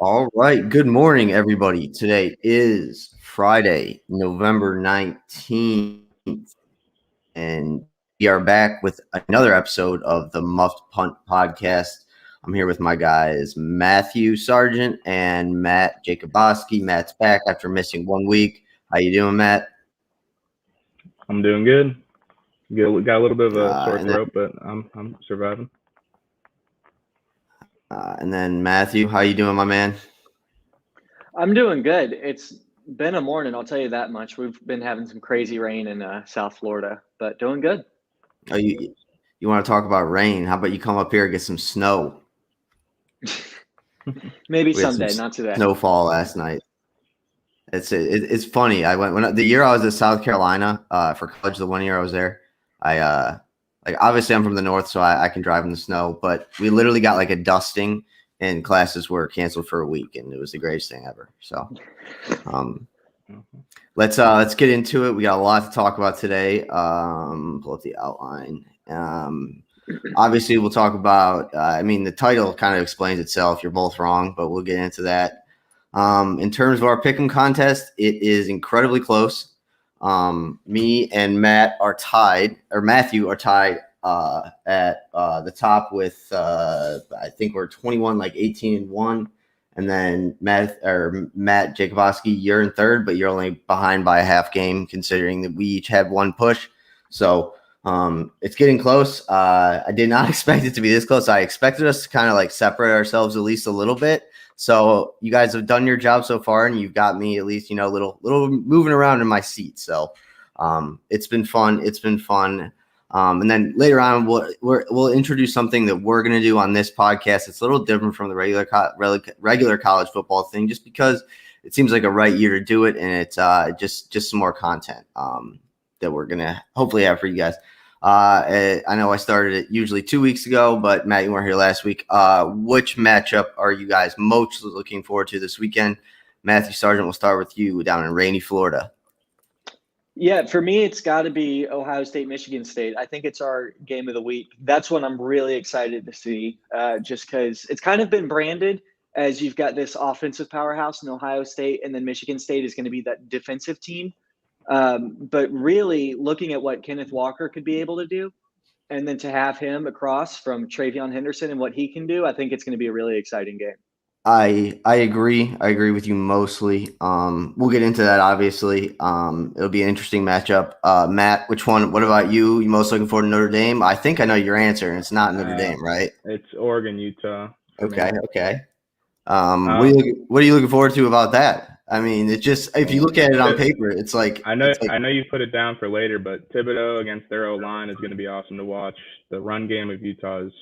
All right. Good morning, everybody. Today is Friday, November 19th, and we are back with another episode of the Muffed Punt Podcast. I'm here with my guys, Matthew Sargent and Matt Jacoboski. Matt's back after missing 1 week. How you doing, Matt? I'm doing good. Got a little bit of a sore throat, but I'm surviving. And then Matthew, how you doing, my man? I'm doing good. It's been a morning, I'll tell you that much. We've been having some crazy rain in South Florida, but doing good. Oh, you want to talk about rain? How about you come up here and get some snow? Maybe someday, not today. Snowfall last night. It's funny. I went when the year I was at South Carolina for college. The 1 year I was there, obviously I'm from the north, so I can drive in the snow. But we literally got like a dusting, and classes were canceled for a week, and it was the greatest thing ever. So, let's get into it. We got a lot to talk about today. Pull up the outline. Obviously, we'll talk about. The title kind of explains itself. You're both wrong, but we'll get into that. In terms of our pick'em contest, it is incredibly close. Me and Matt are tied, or Matthew are tied at the top with I think we're 21, like 18-1, and then Matt Jacoboski, you're in third, but you're only behind by a half game, considering that we each had one push. So it's getting close. I did not expect it to be this close. I expected us to kind of like separate ourselves at least a little bit. So you guys have done your job so far, and you've got me at least, a little moving around in my seat. So it's been fun. And then later on, we'll introduce something that we're going to do on this podcast. It's a little different from the regular college football thing, just because it seems like a right year to do it, and it's just some more content that we're going to hopefully have for you guys. I know I started it usually 2 weeks ago, but Matt, you weren't here last week. Which matchup are you guys most looking forward to this weekend? Matthew Sargent, we'll start with you down in rainy Florida. Yeah, for me, it's got to be Ohio State, Michigan State. I think it's our game of the week. That's what I'm really excited to see, just because it's kind of been branded as you've got this offensive powerhouse in Ohio State, and then Michigan State is going to be that defensive team. But really looking at what Kenneth Walker could be able to do, and then to have him across from Travion Henderson and what he can do, I think it's going to be a really exciting game. I agree. I agree with you mostly. We'll get into that, obviously. It'll be an interesting matchup. Matt, what about you? You most looking forward to Notre Dame? I think I know your answer, and it's not Notre Dame, right? It's Oregon, Utah. Okay. What are you looking forward to about that? I mean, it just, if you look at it on paper, it's like I know you put it down for later, but Thibodeau against their O-line is going to be awesome to watch. The run game of Utah is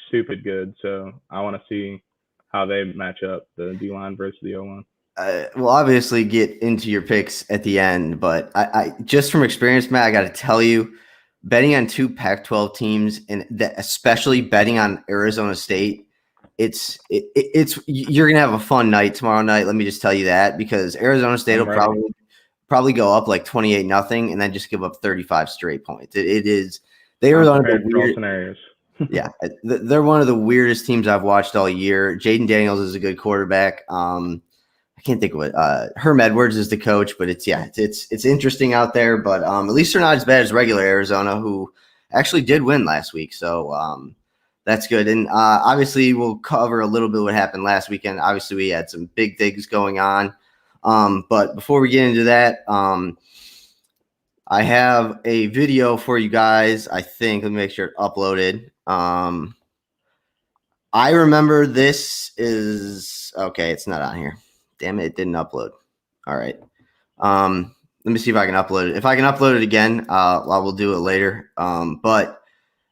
stupid good, so I want to see how they match up, the D-line versus the O-line. We'll obviously get into your picks at the end, but I just from experience, Matt, I got to tell you, betting on two Pac-12 teams, and especially betting on Arizona State, it's you're gonna have a fun night tomorrow night. Let me just tell you that, because Arizona State will probably go up like 28-0 and then just give up 35 straight points. They are one of the weird scenarios. Yeah, they're one of the weirdest teams I've watched all year. Jaden Daniels is a good quarterback. I can't think of what Herm Edwards is the coach, but it's interesting out there. But at least they're not as bad as regular Arizona, who actually did win last week. So that's good. And obviously we'll cover a little bit what happened last weekend. Obviously we had some big things going on. But before we get into that, I have a video for you guys. I think, let me make sure it's uploaded. I remember this is okay. It's not on here. Damn it. It didn't upload. All right. Let me see if I can upload it. If I can upload it again, I will do it later. But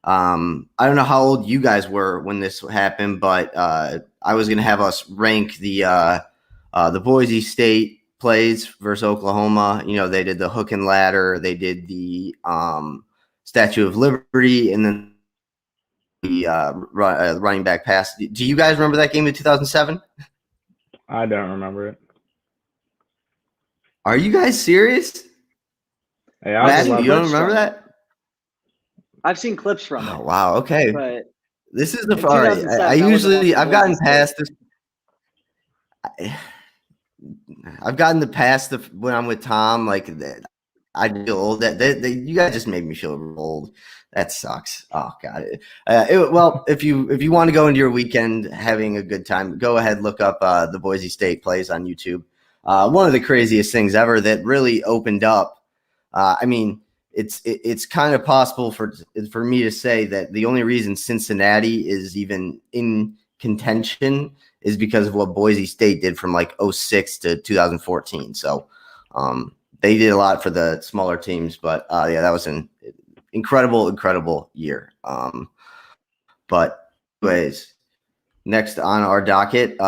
I don't know how old you guys were when this happened, but I was going to have us rank the Boise State plays versus Oklahoma. They did the hook and ladder. They did the Statue of Liberty, and then the running back pass. Do you guys remember that game in 2007? I don't remember it. Are you guys serious? Hey, Matthew, you don't remember that? I've seen clips from it. Oh, wow. Okay. But this is the part. I've gotten past this. I've gotten the past when I'm with Tom, like I feel old. That you guys just made me feel old. That sucks. Oh God. Well, if you want to go into your weekend having a good time, go ahead, look up the Boise State Plays on YouTube. One of the craziest things ever that really opened up. I mean, it's kind of possible for me to say that the only reason Cincinnati is even in contention is because of what Boise State did from like 2006 to 2014. So they did a lot for the smaller teams, but yeah, that was an incredible year. But anyways, next on our docket,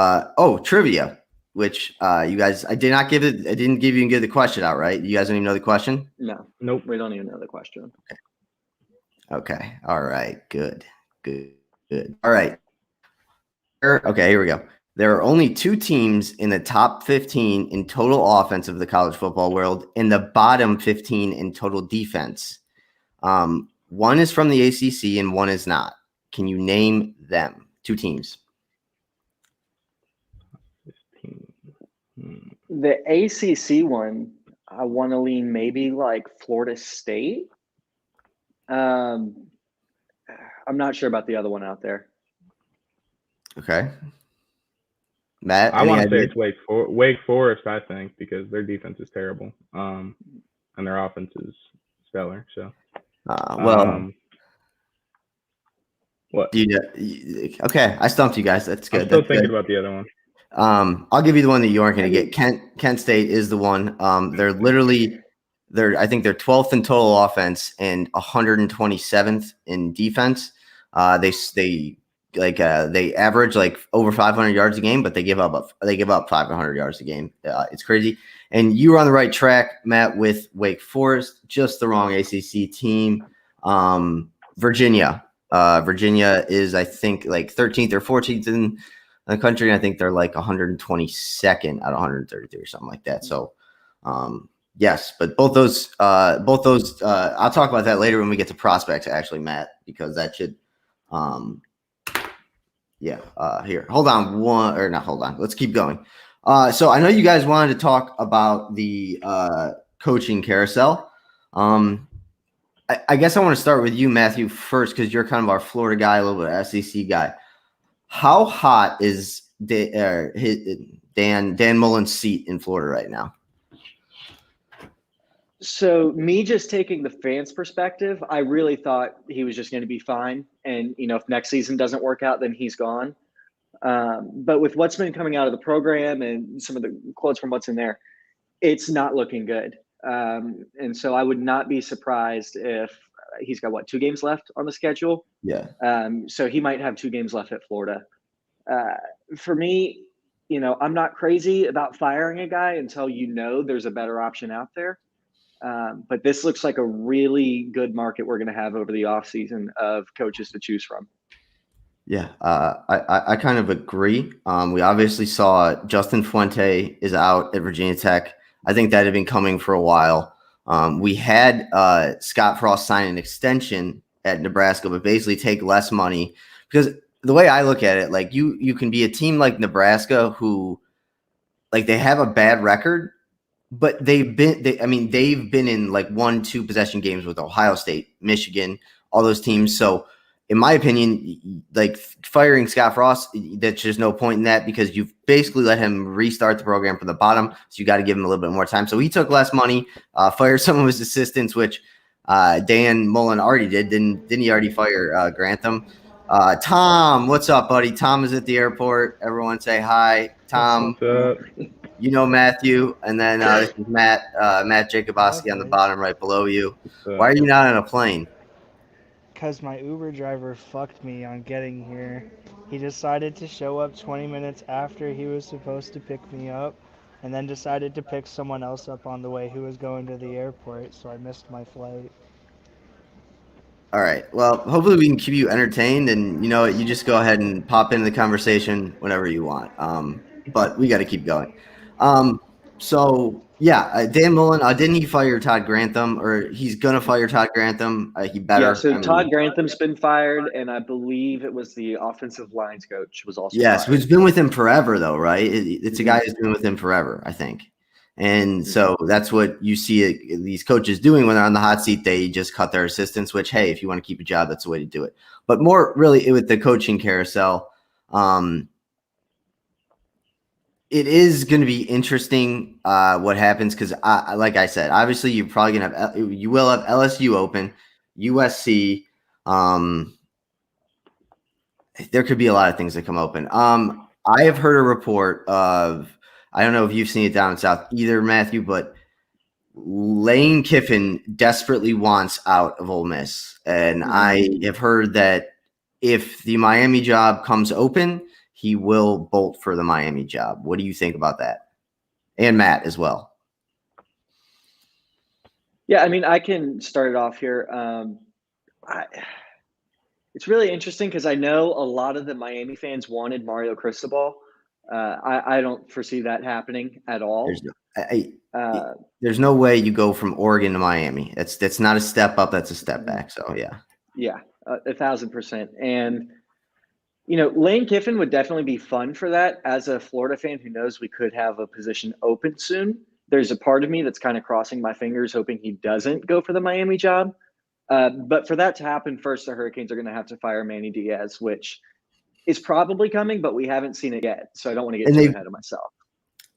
trivia, which you guys, I didn't give you the question out, right? You guys don't even know the question? No. Nope. We don't even know the question. Okay. All right. Good. All right. Okay, here we go. There are only 2 teams in the top 15 in total offense of the college football world and the bottom 15 in total defense. One is from the ACC and one is not. Can you name them? 2 teams. 15. The ACC one, I want to lean maybe like Florida State. I'm not sure about the other one out there. Okay. Matt, I want to say it's Wake Forest, I think, because their defense is terrible, and their offense is stellar. So, what? Okay, I stumped you guys. That's good. I'm still thinking about the other one. I'll give you the one that you aren't going to get. Kent State is the one. They're I think they're 12th in total offense and 127th in defense. They average like over 500 yards a game, but they give up 500 yards a game. It's crazy. And you were on the right track, Matt, with Wake Forest, just the wrong ACC team. Virginia is, I think, like 13th or 14th in the country. I think they're like 122nd out of 133 or something like that. So, yes, but both those, I'll talk about that later when we get to prospects, actually, Matt, because that should, here, hold on. Let's keep going. So I know you guys wanted to talk about the coaching carousel. I guess I want to start with you, Matthew, first, because you're kind of our Florida guy, a little bit of SEC guy. How hot is Dan Mullen's seat in Florida right now? So me just taking the fans' perspective, I really thought he was just going to be fine. And, if next season doesn't work out, then he's gone. But with what's been coming out of the program and some of the quotes from what's in there, it's not looking good. And so I would not be surprised if he's got 2 games left on the schedule. Yeah. So he might have 2 games left at Florida. For me, I'm not crazy about firing a guy until there's a better option out there. But this looks like a really good market we're going to have over the offseason of coaches to choose from. Yeah, I kind of agree. We obviously saw Justin Fuente is out at Virginia Tech. I think that had been coming for a while. We had Scott Frost sign an extension at Nebraska, but basically take less money, because the way I look at it, like you can be a team like Nebraska who, like, they have a bad record, but they've been in like 1-2 possession games with Ohio State, Michigan, all those teams. So in my opinion, like, firing Scott Frost, there's just no point in that, because you've basically let him restart the program from the bottom. So you got to give him a little bit more time. So he took less money, fired some of his assistants, which Dan Mullen already did. Didn't he already fire Grantham? Tom, what's up, buddy? Tom is at the airport. Everyone say hi. Tom. What's up? Matthew, and then this is Matt Jacobowski on the bottom right below you. Why are you not on a plane? Because my Uber driver fucked me on getting here. He decided to show up 20 minutes after he was supposed to pick me up, and then decided to pick someone else up on the way who was going to the airport, so I missed my flight. All right. Well, hopefully we can keep you entertained, and you just go ahead and pop into the conversation whenever you want. But we got to keep going. So Yeah, Dan Mullen, didn't he fire Todd Grantham, or he's going to fire Todd Grantham? He better. Yeah, so Todd Grantham's been fired, and I believe it was the offensive lines coach was also yes, fired. who's been with him forever, though, right? It's a guy who's been with him forever, I think. And so that's what you see these coaches doing when they're on the hot seat. They just cut their assistants, which, hey, if you want to keep a job, that's the way to do it. But more really with the coaching carousel, it is going to be interesting what happens because, like I said, obviously you will have LSU open, USC. There could be a lot of things that come open. I have heard a report of, I don't know if you've seen it down south either, Matthew, but Lane Kiffin desperately wants out of Ole Miss, and I have heard that if the Miami job comes open, he will bolt for the Miami job. What do you think about that? And Matt as well. Yeah, I mean, I can start it off here. It's really interesting because I know a lot of the Miami fans wanted Mario Cristobal. I don't foresee that happening at all. There's no way you go from Oregon to Miami. That's not a step up. That's a step back. So, yeah. Yeah, 1,000%. And Lane Kiffin would definitely be fun for that. As a Florida fan who knows we could have a position open soon, there's a part of me that's kind of crossing my fingers, hoping he doesn't go for the Miami job. But for that to happen, first, the Hurricanes are going to have to fire Manny Diaz, which is probably coming, but we haven't seen it yet. So I don't want to get too ahead of myself.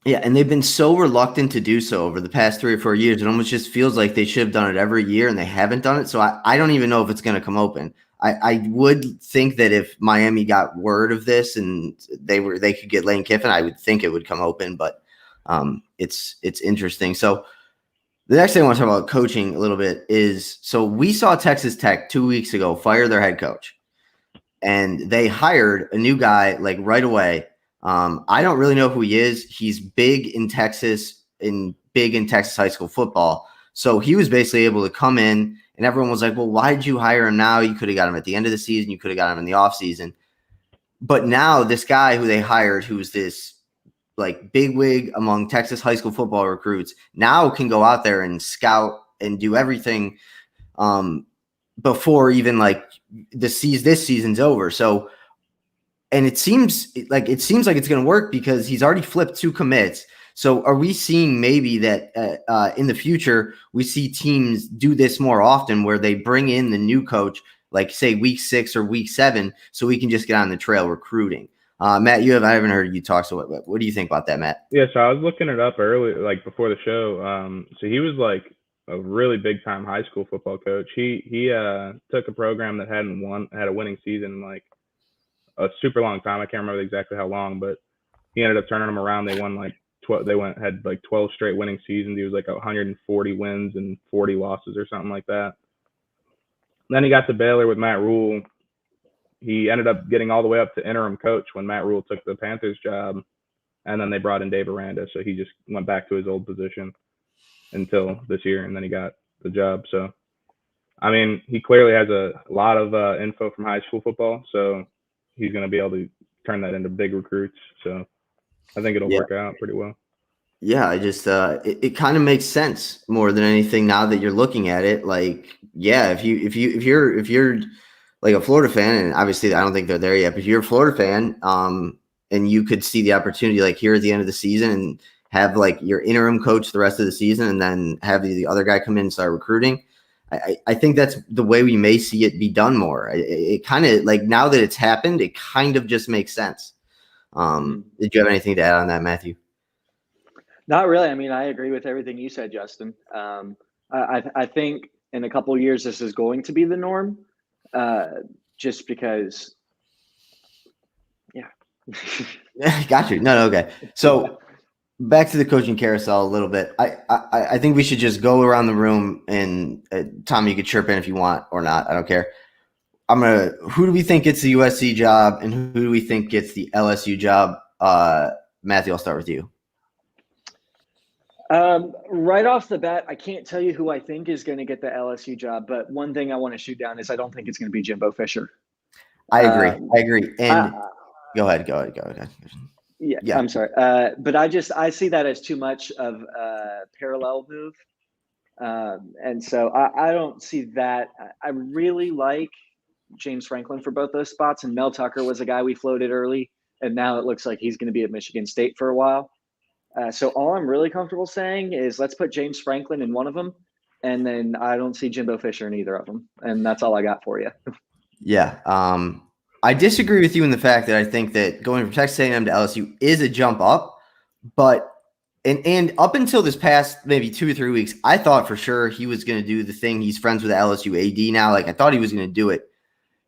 Yeah, and they've been so reluctant to do so over the past 3 or 4 years. It almost just feels like they should have done it every year, and they haven't done it. So I don't even know if it's going to come open. I would think that if Miami got word of this and they could get Lane Kiffin, I would think it would come open. But it's interesting. So the next thing I want to talk about coaching a little bit is, so we saw Texas Tech 2 weeks ago fire their head coach, and they hired a new guy like right away. I don't really know who he is. He's big in Texas high school football. So he was basically able to come in, and everyone was like, well, why did you hire him now? You could have got him at the end of the season. You could have got him in the offseason. But now this guy who they hired, who's this like bigwig among Texas high school football recruits, now can go out there and scout and do everything before even like this season's over. So, and it seems like it's going to work because he's already flipped 2 commits. So are we seeing maybe that in the future we see teams do this more often where they bring in the new coach, like say week 6 or week 7, so we can just get on the trail recruiting? Matt, I haven't heard you talk. So what do you think about that, Matt? Yeah, so I was looking it up early, like before the show. So he was like a really big time high school football coach. He took a program that had a winning season in like a super long time. I can't remember exactly how long, but he ended up turning them around. They won like 12. They had like 12 straight winning seasons. He was like 140 wins and 40 losses or something like that. And then he got to Baylor with Matt Rule. He ended up getting all the way up to interim coach when Matt Rule took the Panthers job, and then they brought in Dave Aranda. So he just went back to his old position until this year, and then he got the job. So, I mean, he clearly has a lot of info from high school football, so he's going to be able to turn that into big recruits. So I think it'll work out pretty well. Yeah, I just it kind of makes sense more than anything now that you're looking at it. Like, yeah, if you're like a Florida fan, and obviously I don't think they're there yet, but if you're a Florida fan, and you could see the opportunity like here at the end of the season and have like your interim coach the rest of the season and then have the other guy come in and start recruiting. I think that's the way we may see it be done more. It kind of like now that it's happened, it kind of just makes sense. Did you have anything to add on that, Matthew? Not really. I mean, I agree with everything you said, Justin. I think in a couple of years, this is going to be the norm, just because. Yeah. Got you. No, okay. So back to the coaching carousel a little bit. I think we should just go around the room, and Tommy, you could chirp in if you want or not. I don't care. Who do we think gets the USC job, and who do we think gets the LSU job? Matthew, I'll start with you. Right off the bat, I can't tell you who I think is going to get the LSU job, but one thing I want to shoot down is I don't think it's going to be Jimbo Fisher. I agree. And go ahead. Yeah, I'm sorry. But I see that as too much of a parallel move. And so I don't see that. I really like James Franklin for both those spots. And Mel Tucker was a guy we floated early. And now it looks like he's going to be at Michigan State for a while. So all I'm really comfortable saying is let's put James Franklin in one of them. And then I don't see Jimbo Fisher in either of them. And that's all I got for you. Yeah. I disagree with you in the fact that I think that going from Texas A&M to LSU is a jump up, but and up until this past maybe 2 or 3 weeks, I thought for sure he was going to do the thing. He's friends with the LSU AD now. Like I thought he was going to do it.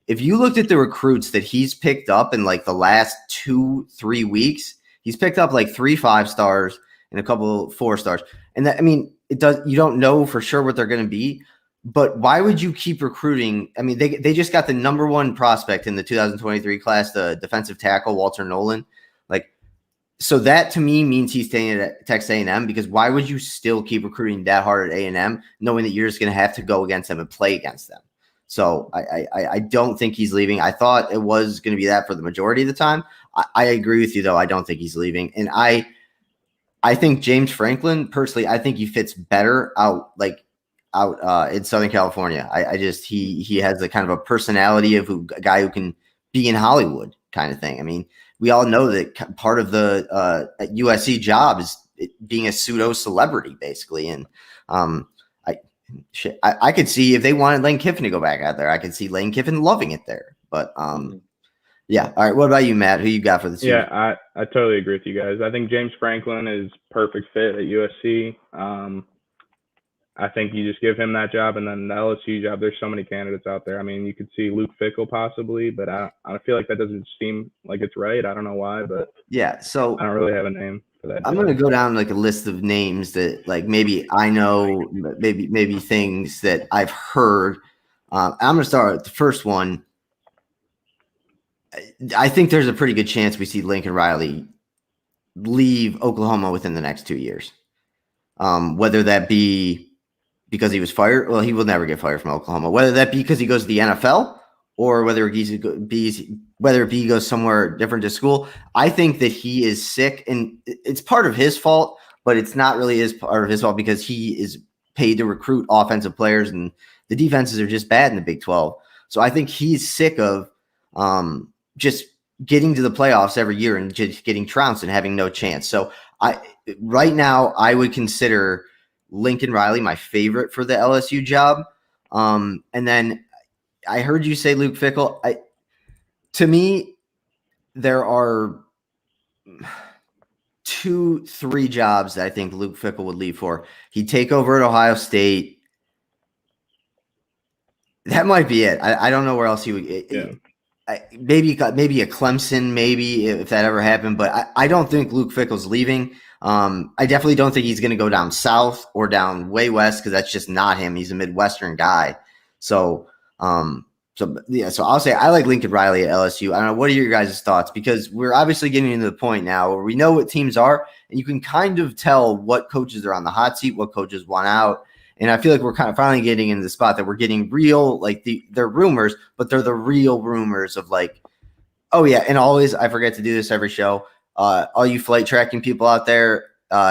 If you looked at the recruits that he's picked up in like the last 2-3 weeks, he's picked up like 3 5-stars and a couple 4-stars. And that, I mean, it does. You don't know for sure what they're going to be. But why would you keep recruiting? I mean, they just got the number 1 prospect in the 2023 class, the defensive tackle, Walter Nolan. Like, so that to me means he's staying at Texas A&M, because why would you still keep recruiting that hard at A&M knowing that you're just going to have to go against them and play against them? So I don't think he's leaving. I thought it was going to be that for the majority of the time. I agree with you, though. I don't think he's leaving. And I think James Franklin, personally, I think he fits better out in Southern California. He has the kind of a personality of a guy who can be in Hollywood kind of thing. I mean, we all know that part of the USC job is being a pseudo celebrity, basically. And I could see if they wanted Lane Kiffin to go back out there, I could see Lane Kiffin loving it there. But yeah. All right. What about you, Matt? Who you got for the season? Yeah, I totally agree with you guys. I think James Franklin is perfect fit at USC. I think you just give him that job, and then the LSU job. There's so many candidates out there. I mean, you could see Luke Fickell possibly, but I feel like that doesn't seem like it's right. I don't know why, but yeah. So I don't really have a name for that. I'm going to go down like a list of names that like maybe I know, maybe things that I've heard. I'm going to start with the first one. I think there's a pretty good chance we see Lincoln Riley leave Oklahoma within the next 2 years. Whether that be because he was fired, well, he will never get fired from Oklahoma. Whether that be because he goes to the NFL or whether he goes somewhere different to school, I think that he is sick, and it's part of his fault, but it's not really part of his fault because he is paid to recruit offensive players, and the defenses are just bad in the Big 12. So I think he's sick of just getting to the playoffs every year and just getting trounced and having no chance. So right now I would consider Lincoln Riley my favorite for the LSU job. And then I heard you say Luke Fickell. To me, there are 2-3 jobs that I think Luke Fickell would leave for. He'd take over at Ohio State. That might be it. I don't know where else he would. Yeah. Maybe a Clemson, maybe if that ever happened, but I don't think Luke Fickell's leaving. I definitely don't think he's going to go down south or down way west, because that's just not him. He's a Midwestern guy. So I'll say I like Lincoln Riley at LSU. I don't know. What are your guys' thoughts? Because we're obviously getting into the point now where we know what teams are, and you can kind of tell what coaches are on the hot seat, what coaches want out. And I feel like we're kind of finally getting into the spot that we're getting real, like they're rumors, but they're the real rumors of like, oh yeah. And always, I forget to do this every show. All you flight tracking people out there,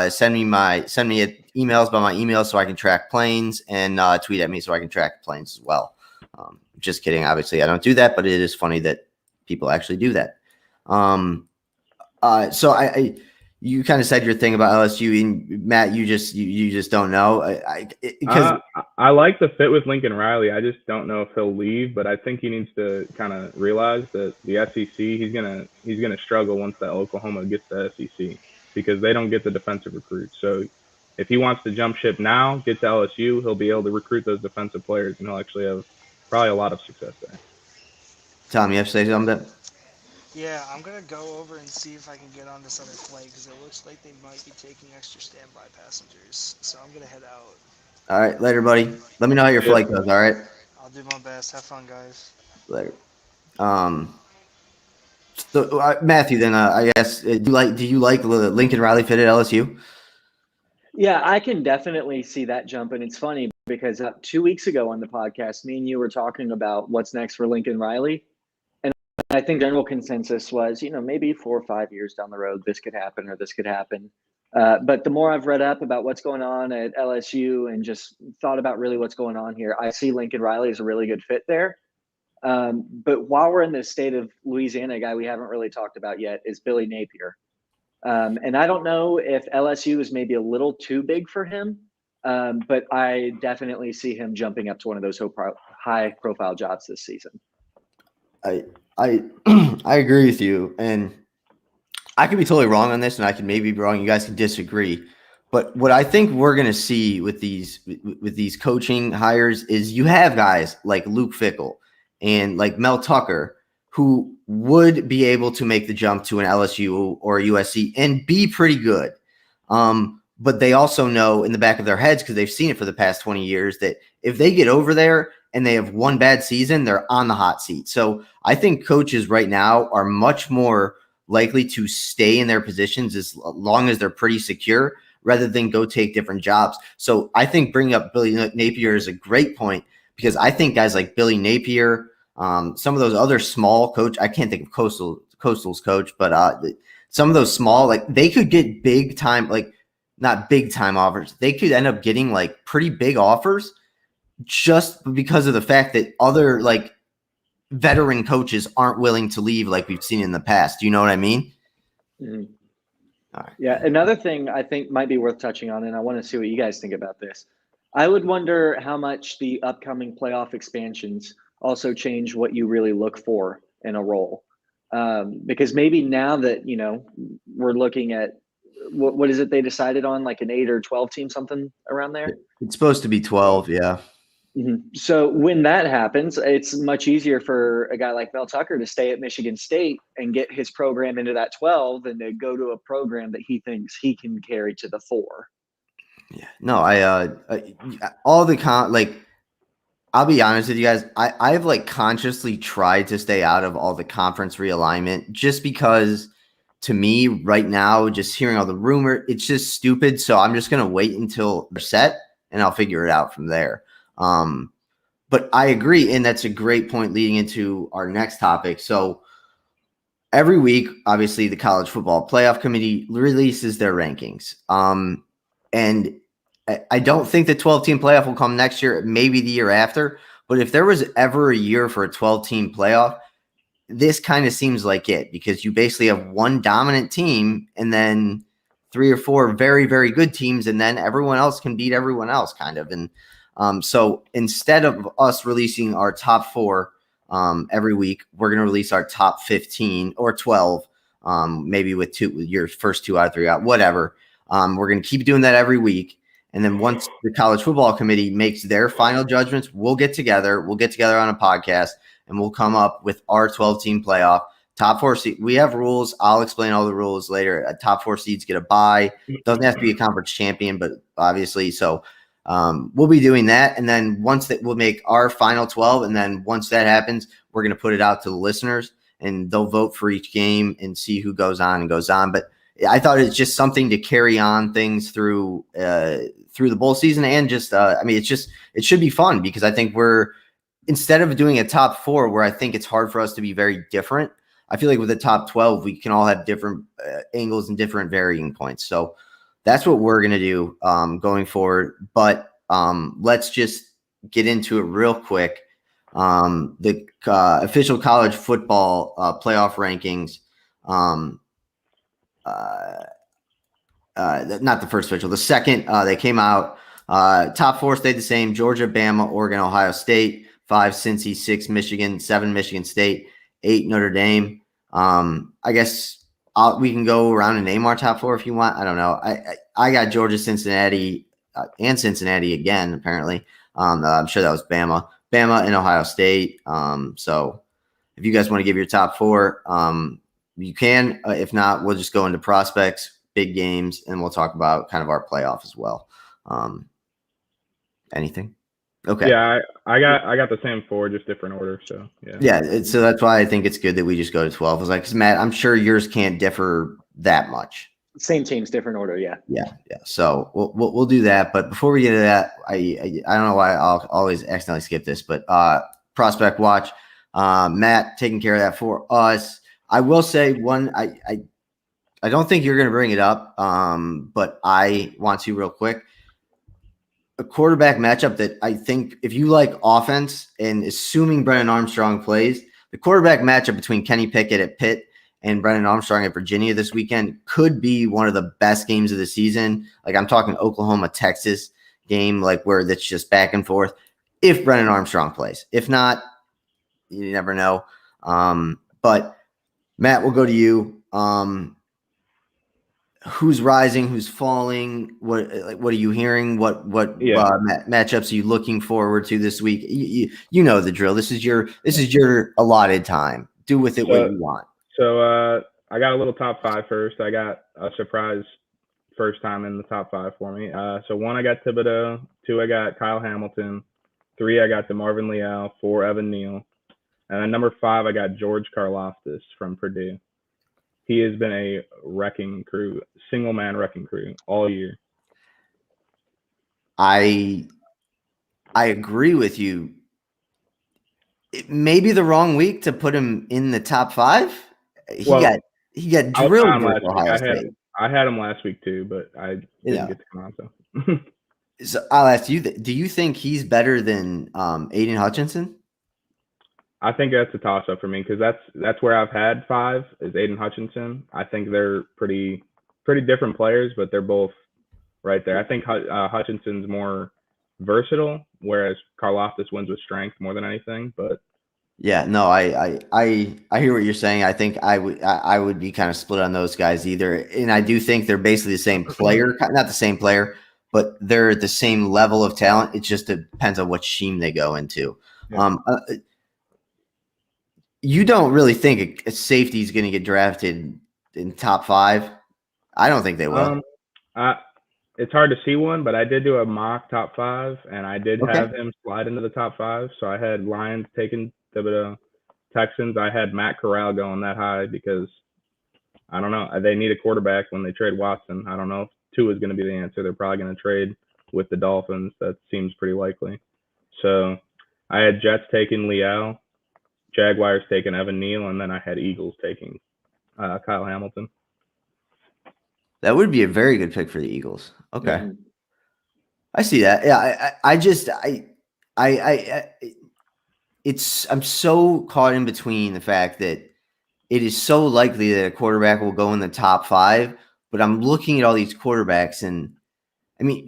send me emails by my email so I can track planes, and tweet at me so I can track planes as well. Just kidding. Obviously I don't do that, but it is funny that people actually do that. So you kind of said your thing about LSU, and Matt, you just don't know. I like the fit with Lincoln Riley. I just don't know if he'll leave, but I think he needs to kind of realize that the SEC, he's gonna struggle once that Oklahoma gets the SEC, because they don't get the defensive recruits. So if he wants to jump ship now, get to LSU, he'll be able to recruit those defensive players, and he'll actually have probably a lot of success there. Tom, you have to say something? Yeah, I'm going to go over and see if I can get on this other flight, because it looks like they might be taking extra standby passengers. So I'm going to head out. All right. Later, buddy. Let me know how your flight goes. All right. I'll do my best. Have fun, guys. Later. So Matthew, then I guess, do you like the Lincoln Riley fit at LSU? Yeah, I can definitely see that jump. And it's funny because 2 weeks ago on the podcast, me and you were talking about what's next for Lincoln Riley. And I think general consensus was, maybe 4 or 5 years down the road, this could happen or this could happen. But the more I've read up about what's going on at LSU and just thought about really what's going on here, I see Lincoln Riley as a really good fit there. But while we're in the state of Louisiana, a guy we haven't really talked about yet is Billy Napier. And I don't know if LSU is maybe a little too big for him, but I definitely see him jumping up to one of those high-profile jobs this season. I agree with you, and I could be totally wrong on this, and I could maybe be wrong. You guys can disagree, but what I think we're going to see with these coaching hires is you have guys like Luke Fickell and like Mel Tucker who would be able to make the jump to an LSU or a USC and be pretty good. But they also know in the back of their heads, because they've seen it for the past 20 years, that if they get over there and they have one bad season, they're on the hot seat. So I think coaches right now are much more likely to stay in their positions as long as they're pretty secure rather than go take different jobs. So I think bringing up Billy Napier is a great point, because I think guys like Billy Napier, some of those other small coach, I can't think of Coastal's coach, but some of those small, like they could get big time, like not big time offers. They could end up getting like pretty big offers just because of the fact that other like veteran coaches aren't willing to leave like we've seen in the past. Do you know what I mean? Mm-hmm. All right. Yeah. Another thing I think might be worth touching on, and I want to see what you guys think about this. I would wonder how much the upcoming playoff expansions also change what you really look for in a role. Because maybe now that, we're looking at what is it they decided on, like an 8 or 12 team, something around there? It's supposed to be 12. Yeah. Mm-hmm. So when that happens, it's much easier for a guy like Mel Tucker to stay at Michigan State and get his program into that 12 than to go to a program that he thinks he can carry to the 4. Yeah. No, all the I'll be honest with you guys. I've like consciously tried to stay out of all the conference realignment just because to me right now, just hearing all the rumor, it's just stupid. So I'm just going to wait until they're set and I'll figure it out from there. But I agree. And that's a great point leading into our next topic. So every week, obviously the college football playoff committee releases their rankings. And I don't think the 12-team playoff will come next year, maybe the year after. But if there was ever a year for a 12-team playoff, this kind of seems like it, because you basically have one dominant team and then 3 or 4 very, very good teams, and then everyone else can beat everyone else kind of. And so instead of us releasing our top 4 every week, we're going to release our top 15 or 12, maybe with your first 2 out of 3 out, whatever. We're going to keep doing that every week. And then once the college football committee makes their final judgments, we'll get together on a podcast and we'll come up with our 12-team playoff. Top 4 seed. We have rules. I'll explain all the rules later. Top 4 seeds get a bye. Doesn't have to be a conference champion, but obviously. So we'll be doing that. And then we'll make our final 12. And then once that happens, we're going to put it out to the listeners and they'll vote for each game and see who goes on and goes on. But I thought it's just something to carry on things through the bowl season. And just, it should be fun, because I think instead of doing a top 4 where I think it's hard for us to be very different, I feel like with the top 12, we can all have different angles and different varying points. So that's what we're going to do going forward. But let's just get into it real quick. The official college football playoff rankings, not the first official, the second, they came out. Top 4 stayed the same: Georgia, Bama, Oregon, Ohio State. 5 Cincy, 6 Michigan, 7 Michigan State, 8 Notre Dame. I guess we can go around and name our top 4 if you want. I don't know. I got Georgia, Cincinnati, and Cincinnati again, apparently. I'm sure that was Bama and Ohio State. So if you guys want to give your top 4, you can. If not, we'll just go into prospects, big games, and we'll talk about kind of our playoff as well. Anything? Okay. Yeah, I got the same 4, just different order. So yeah. So that's why I think it's good that we just go to 12. I was like, 'cause Matt, I'm sure yours can't differ that much. Same teams, different order. Yeah. So we'll do that. But before we get to that, I don't know why I'll always accidentally skip this, but prospect watch. Matt taking care of that for us. I will say one. I don't think you're going to bring it up, but I want to real quick. A quarterback matchup that I think if you like offense and assuming Brennan Armstrong plays, the quarterback matchup between Kenny Pickett at Pitt and Brennan Armstrong at Virginia this weekend could be one of the best games of the season. Like I'm talking Oklahoma, Texas game, like where that's just back and forth. If Brennan Armstrong plays, if not, you never know. But Matt, we'll go to you. Who's rising? Who's falling? What are you hearing? What matchups are you looking forward to this week? You know the drill. This is your allotted time. Do with it what you want. So I got a little top 5 first. I got a surprise first time in the top 5 for me. So 1, I got Thibodeau. 2, I got Kyle Hamilton. 3, I got DeMarvin Leal. 4, Evan Neal. And then number 5, I got George Karlaftis from Purdue. He has been a wrecking crew, single man wrecking crew all year. I agree with you. It may be the wrong week to put him in the top 5. He got drilled with Ohio State. I had him last week too, but I didn't get to come on. So, so I'll ask you: do you think he's better than Aiden Hutchinson? I think that's a toss-up for me because that's where I've had 5 is Aiden Hutchinson. I think they're pretty different players, but they're both right there. I think Hutchinson's more versatile, whereas Karlaftis wins with strength more than anything. But yeah, no, I hear what you're saying. I think I would be kind of split on those guys either, and I do think they're basically the same player, not the same player, but they're the same level of talent. It just depends on what scheme they go into. Yeah. You don't really think a safety is going to get drafted in top 5? I don't think they will. It's hard to see one, but I did do a mock top 5, and I did have him slide into the top 5. So I had Lions taking Thibodeau, Texans. I had Matt Corral going that high because I don't know. They need a quarterback when they trade Watson. I don't know if 2 is going to be the answer. They're probably going to trade with the Dolphins. That seems pretty likely. So I had Jets taking Leal. Jaguars taking Evan Neal, and then I had Eagles taking Kyle Hamilton. That would be a very good pick for the Eagles. Okay. Mm-hmm. I see that. Yeah. I'm so caught in between the fact that it is so likely that a quarterback will go in the top 5, but I'm looking at all these quarterbacks and I mean,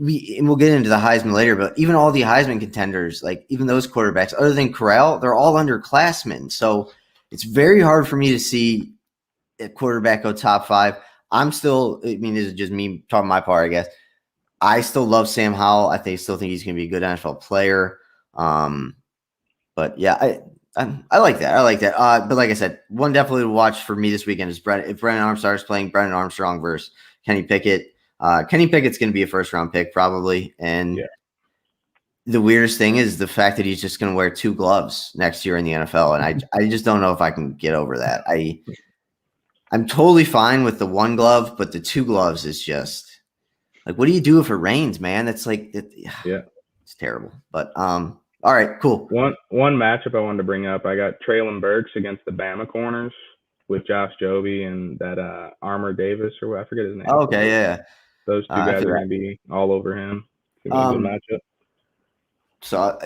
we'll get into the Heisman later, but even all the Heisman contenders, like even those quarterbacks, other than Corral, they're all underclassmen. So it's very hard for me to see a quarterback go top 5. This is just me talking my part, I guess. I still love Sam Howell. I still think he's going to be a good NFL player. But yeah, I like that. I like that. But like I said, one definitely to watch for me this weekend is if Brennan Armstrong is playing Brennan Armstrong versus Kenny Pickett. Kenny Pickett's going to be a first-round pick probably, and the weirdest thing is the fact that he's just going to wear 2 gloves next year in the NFL, and I just don't know if I can get over that. I'm totally fine with the 1 glove, but the 2 gloves is just like, what do you do if it rains, man? That's like, it's terrible. But all right, cool. One matchup I wanted to bring up, I got Traylon Burks against the Bama corners with Josh Jobe and that Armour Davis, or I forget his name. Oh, okay, yeah. Those 2 guys are going to be all over him. It's going to be a good matchup. So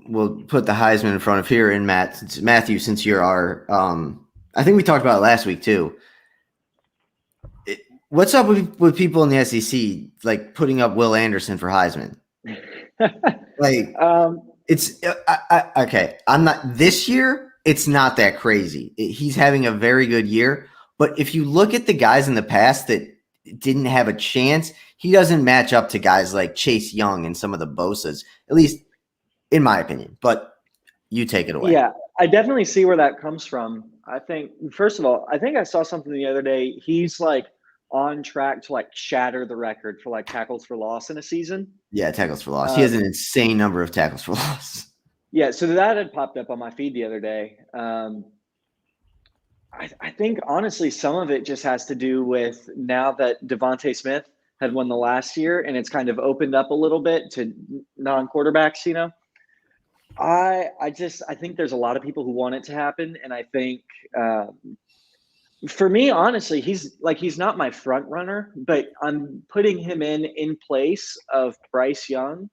we'll put the Heisman in front of here, and Matthew, since you're our I think we talked about it last week too. What's up with people in the SEC like putting up Will Anderson for Heisman? Like it's okay. I'm not this year. It's not that crazy. He's having a very good year, but if you look at the guys in the past that didn't have a chance, he doesn't match up to guys like Chase Young and some of the Bosas, at least in my opinion. But you take it away. Yeah, I definitely see where that comes from. I think, first of all, I think I saw something the other day. He's like on track to like shatter the record for like tackles for loss in a season. Yeah, tackles for loss. He has an insane number of tackles for loss. Yeah, so that had popped up on my feed the other day. I think, honestly, some of it just has to do with now that Devontae Smith had won the last year and it's kind of opened up a little bit to non-quarterbacks, you know. I think there's a lot of people who want it to happen, and I think for me, honestly, he's not my front runner, but I'm putting him in place of Bryce Young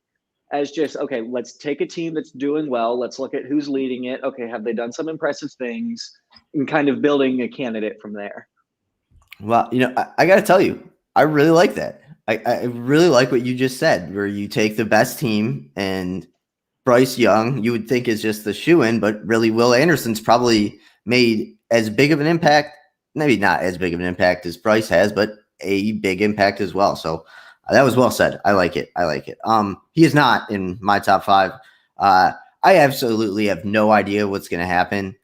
as just, okay, let's take a team that's doing well. Let's look at who's leading it. Okay, have they done some impressive things, and kind of building a candidate from there. Well, I got to tell you, I really like that. I really like what you just said, where you take the best team and Bryce Young, you would think is just the shoe-in, but really Will Anderson's probably made as big of an impact, maybe not as big of an impact as Bryce has, but a big impact as well. So that was well said. I like it. He is not in my top 5. I absolutely have no idea what's going to happen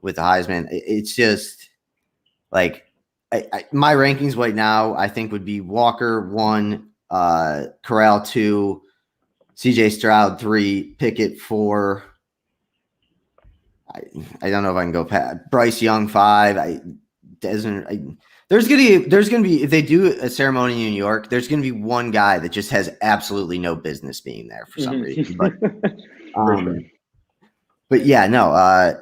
with the Heisman. It's just like my rankings right now, I think would be Walker 1, Corral 2, CJ Stroud 3, Pickett 4. I don't know if I can go past Bryce Young 5. There's gonna be if they do a ceremony in New York, there's gonna be one guy that just has absolutely no business being there for some reason. But yeah, no,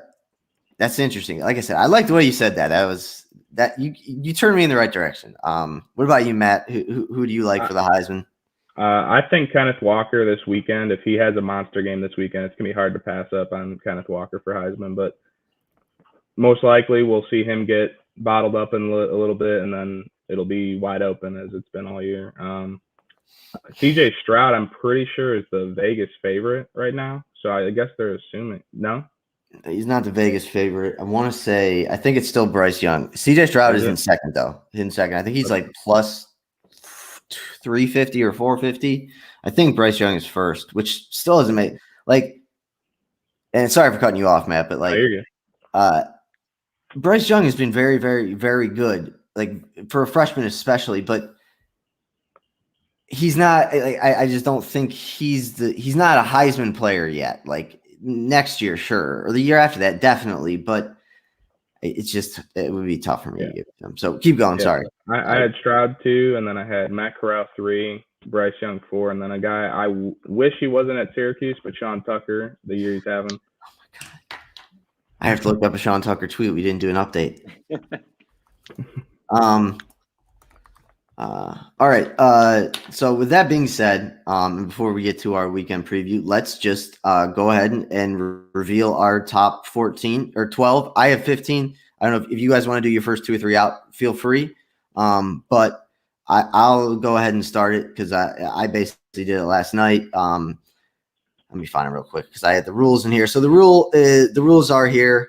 that's interesting. Like I said, I like the way you said that. You turned me in the right direction. What about you, Matt? Who do you like for the Heisman? I think Kenneth Walker this weekend. If he has a monster game this weekend, it's gonna be hard to pass up on Kenneth Walker for Heisman. But most likely, we'll see him get bottled up in a little bit, and then it'll be wide open as it's been all year. CJ Stroud, I'm pretty sure, is the Vegas favorite right now. So I guess they're assuming no. He's not the Vegas favorite. I think it's still Bryce Young. CJ Stroud is in second, though. I think he's like plus 350 or 450. I think Bryce Young is first, which still doesn't make and sorry for cutting you off, Matt, but Bryce Young has been very, very, very good, like for a freshman especially, but he's not I just don't think he's not a Heisman player yet. Like next year, sure, or the year after that, definitely, but it would be tough for me to give him. So keep going. Yeah. Sorry. I had Stroud 2, and then I had Matt Corral 3, Bryce Young 4, and then a guy I wish he wasn't at Syracuse, but Sean Tucker, the year he's having. Oh my God. I have to look up a Sean Tucker tweet. We didn't do an update. All right. So with that being said, before we get to our weekend preview, let's just go ahead and reveal our top 14 or 12. I have 15. I don't know if you guys want to do your first 2 or 3 out, feel free. But I'll go ahead and start it because I basically did it last night. Let me find it real quick because I had the rules in here. So the rules are here.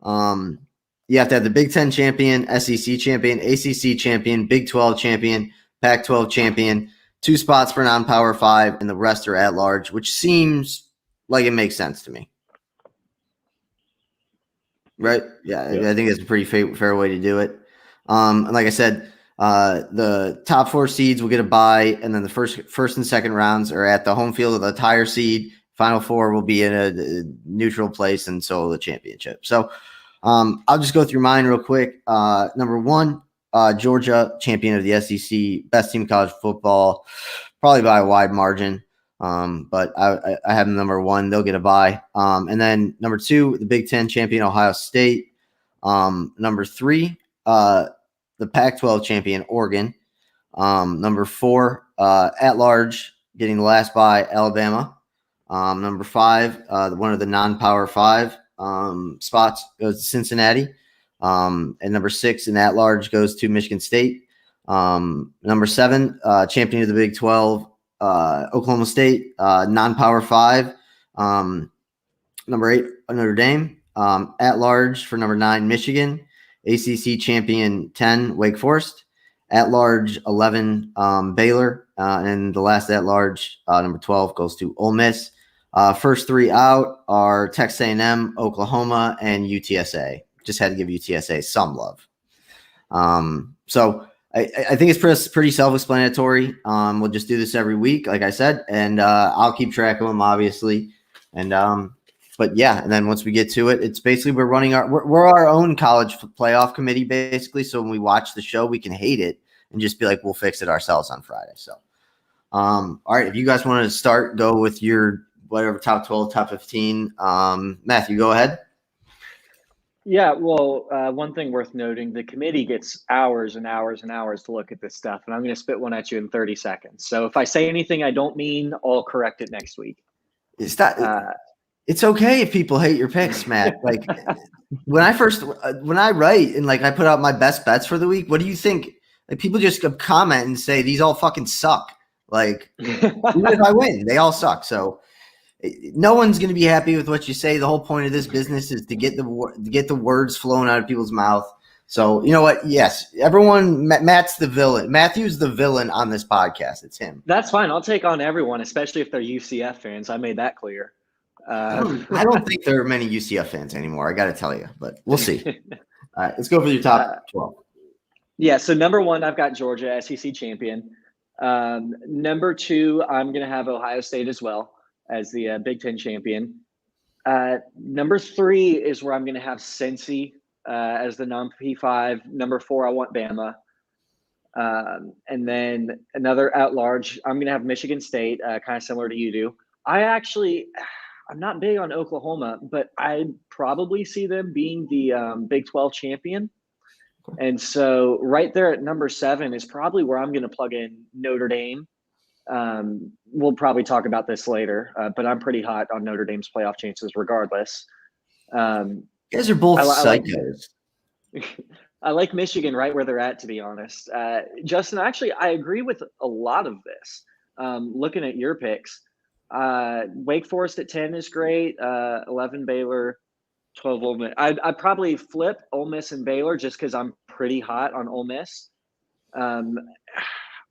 You have to have the Big Ten champion, SEC champion, ACC champion, Big 12 champion, Pac-12 champion, 2 spots for non-Power 5, and the rest are at large, which seems like it makes sense to me. Right? Yeah. I think it's a pretty fair way to do it. And like I said, the top 4 seeds will get a bye, and then the first and second rounds are at the home field of the higher seed. Final 4 will be in a neutral place, and so will the championship. So I'll just go through mine real quick. Number 1, Georgia, champion of the SEC, best team in college football, probably by a wide margin. But I have them number 1. They'll get a bye. And then number 2, the Big Ten champion, Ohio State. Number 3, the Pac-12 champion, Oregon. Number 4, at large, getting the last bye, Alabama. Number 5, one of the non-Power 5 spots goes to Cincinnati. And number 6 in at large goes to Michigan State. Number 7, champion of the Big 12, Oklahoma State, non-Power 5. Number 8, Notre Dame. At large for number 9, Michigan. ACC champion 10, Wake Forest. At large 11, Baylor. And the last at large, number 12, goes to Ole Miss. First 3 out are Texas A&M, Oklahoma, and UTSA. Just had to give UTSA some love. So I think it's pretty self-explanatory. We'll just do this every week, like I said, and I'll keep track of them, obviously. And but yeah, and then once we get to it, it's basically we're our own college playoff committee, basically. So when we watch the show, we can hate it and just be like, we'll fix it ourselves on Friday. So, all right, if you guys want to start, go with whatever, top 12, top 15. Matthew, go ahead. Yeah, well, one thing worth noting, the committee gets hours and hours and hours to look at this stuff, and I'm going to spit one at you in 30 seconds. So if I say anything I don't mean, I'll correct it next week. It's okay if people hate your picks, Matt. Like when I write and like I put out my best bets for the week, what do you think? Like people just comment and say these all fucking suck. Like even if I win, they all suck. So no one's going to be happy with what you say. The whole point of this business is to get the words flowing out of people's mouth. So you know what? Yes, everyone. Matt's the villain. Matthew's the villain on this podcast. It's him. That's fine. I'll take on everyone, especially if they're UCF fans. I made that clear. I don't think there are many UCF fans anymore. I got to tell you, but we'll see. All right, let's go for your top 12. Yeah. So number 1, I've got Georgia, SEC champion. Number 2, I'm going to have Ohio State as well as the Big Ten champion. Number 3 is where I'm going to have Cincy as the non-P5. Number 4, I want Bama. And then another at large, I'm going to have Michigan State, kind of similar to you do. I'm not big on Oklahoma, but I probably see them being the Big 12 champion. And so right there at number 7 is probably where I'm going to plug in Notre Dame. We'll probably talk about this later, but I'm pretty hot on Notre Dame's playoff chances regardless. You guys are both psychos. I like Michigan right where they're at, to be honest. Justin, actually, I agree with a lot of this. Looking at your picks, Wake Forest at 10 is great. 11 Baylor, 12 Ole Miss. I'd probably flip Ole Miss and Baylor just because I'm pretty hot on Ole Miss.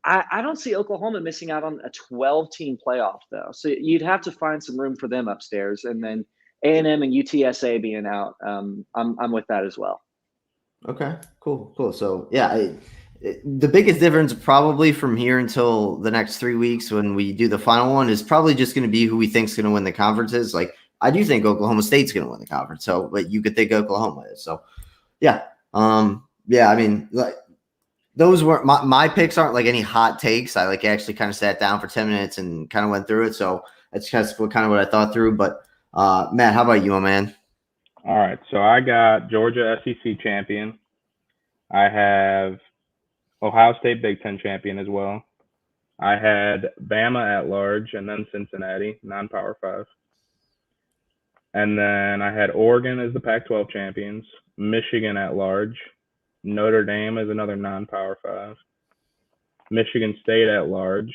I don't see Oklahoma missing out on a 12-team playoff, though. So you'd have to find some room for them upstairs. And then A&M and UTSA being out, I'm with that as well. Okay, cool. So, yeah, the biggest difference probably from here until the next 3 weeks when we do the final one is probably just going to be who we think is going to win the conferences. Like, I do think Oklahoma State's going to win the conference. So, but you could think Oklahoma is. So, yeah. I mean, like, those were my picks aren't like any hot takes. I like actually kind of sat down for 10 minutes and kind of went through it. So that's kind of what I thought through. But Matt, how about you, my man? All right. So I got Georgia SEC champion. I have Ohio State Big Ten champion as well. I had Bama at large and then Cincinnati, non-Power 5. And then I had Oregon as the Pac-12 champions, Michigan at large, Notre Dame as another non-Power 5, Michigan State at large,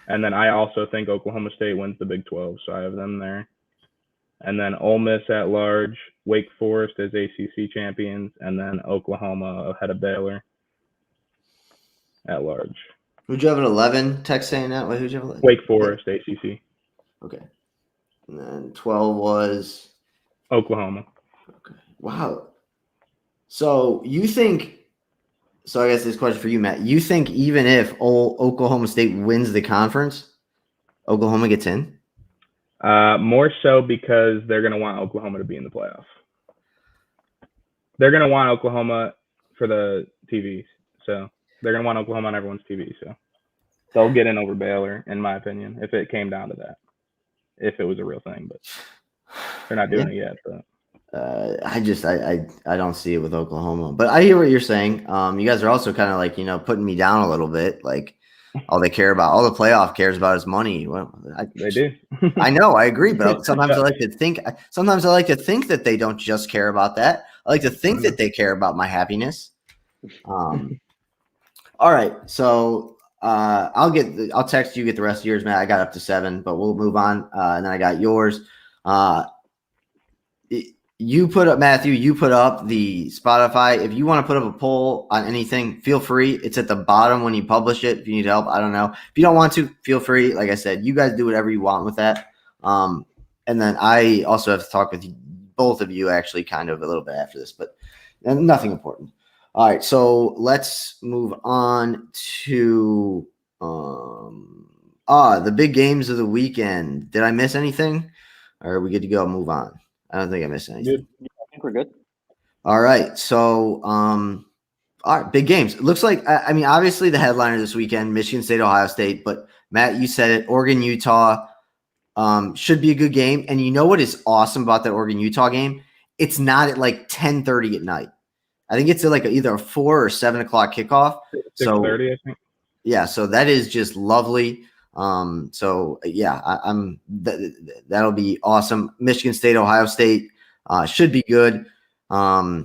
and then I also think Oklahoma State wins the Big 12, so I have them there. And then Ole Miss at large, Wake Forest as ACC champions, and then Oklahoma ahead of Baylor at large. Who'd you have at 11? Text saying that? Who'd you have at 11? Wake Forest, ACC. Okay. And then 12 was? Oklahoma. Okay. Wow. So you think – so I guess this question for you, Matt. You think even if Oklahoma State wins the conference, Oklahoma gets in? More so because they're going to want Oklahoma to be in the playoff. They're going to want Oklahoma for the TV. So they're going to want Oklahoma on everyone's TV. So they'll get in over Baylor, in my opinion, if it came down to that. If it was a real thing. But they're not doing it yet. But. I don't see it with Oklahoma, but I hear what you're saying. You guys are also kind of like, putting me down a little bit. Like all the playoff cares about is money. Well, they do. I know, I agree, but sometimes I like to think that they don't just care about that. I like to think that they care about my happiness. All right. So, I'll text you, get the rest of yours, Matt. I got up to 7, but we'll move on. And then I got yours. You put up, Matthew, you put up the Spotify. If you want to put up a poll on anything, feel free. It's at the bottom when you publish it. If you need help, I don't know. If you don't want to, feel free. Like I said, you guys do whatever you want with that. And then I also have to talk with both of you actually kind of a little bit after this, but nothing important. All right, so let's move on to the big games of the weekend. Did I miss anything? Or are we good to go? Move on. I don't think I missed anything. Good. I think we're good. All right. So, all right, big games. It looks like, I mean, obviously the headliner this weekend, Michigan State, Ohio State. But, Matt, you said it, Oregon, Utah. Should be a good game. And you know what is awesome about that Oregon-Utah game? It's not at like 10:30 at night. I think it's at like either a 4 or 7 o'clock kickoff. 6:30, I think. Yeah, so that is just lovely. So yeah, that'll be awesome. Michigan State, Ohio State should be good. I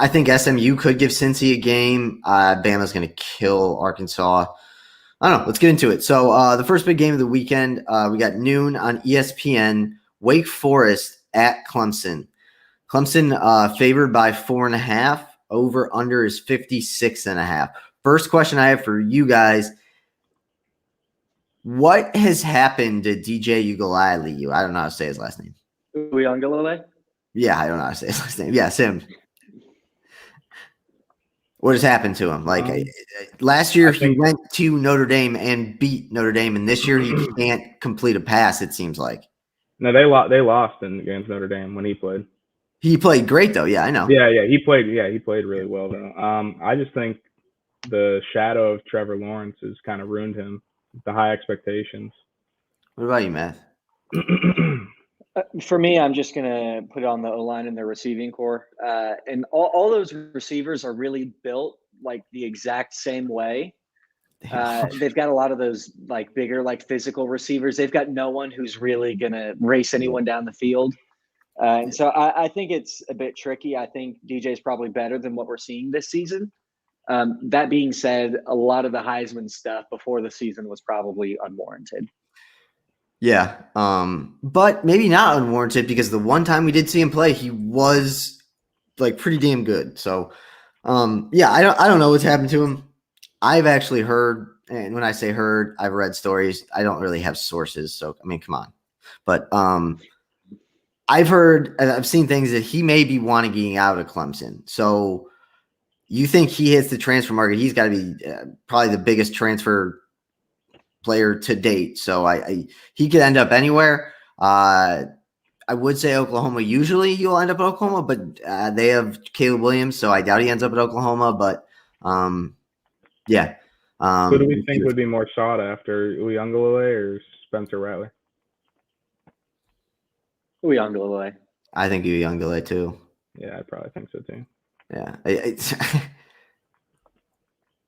think SMU could give Cincy a game. Bama's going to kill Arkansas. I don't know. Let's get into it. So the first big game of the weekend, we got noon on ESPN. Wake Forest at Clemson. Clemson favored by 4.5. Over under is 56.5. First question I have for you guys: what has happened to DJ Uiagalelei? I don't know how to say his last name. Uiagalelei? Yeah, I don't know how to say his last name. Yes, him. What has happened to him? Like last year, he went to Notre Dame and beat Notre Dame, and this year he can't complete a pass. It seems like. No, they lost against Notre Dame when he played. He played great though. Yeah, I know. Yeah, he played really well though. I just think the shadow of Trevor Lawrence has kind of ruined him. The high expectations. What about you, Matt? For me, I'm just going to put it on the O-line and their receiving core. And all those receivers are really built like the exact same way. They've got a lot of those like bigger, like physical receivers. They've got no one who's really going to race anyone down the field. And so I think it's a bit tricky. I think DJ is probably better than what we're seeing this season. That being said, a lot of the Heisman stuff before the season was probably unwarranted. Yeah, but maybe not unwarranted because the one time we did see him play, he was like pretty damn good. So, yeah, I don't know what's happened to him. I've actually heard, and when I say heard, I've read stories. I don't really have sources, so I mean, come on. But I've seen things that he may be wanting out of Clemson. So you think he hits the transfer market? He's got to be probably the biggest transfer player to date. So he could end up anywhere. I would say Oklahoma. Usually he'll end up at Oklahoma, but they have Caleb Williams, so I doubt he ends up at Oklahoma. But yeah. Who do we think would be more sought after, Uiagalelei or Spencer Rattler? Uiagalelei. I think Uiagalelei too. Yeah, I probably think so too. Yeah.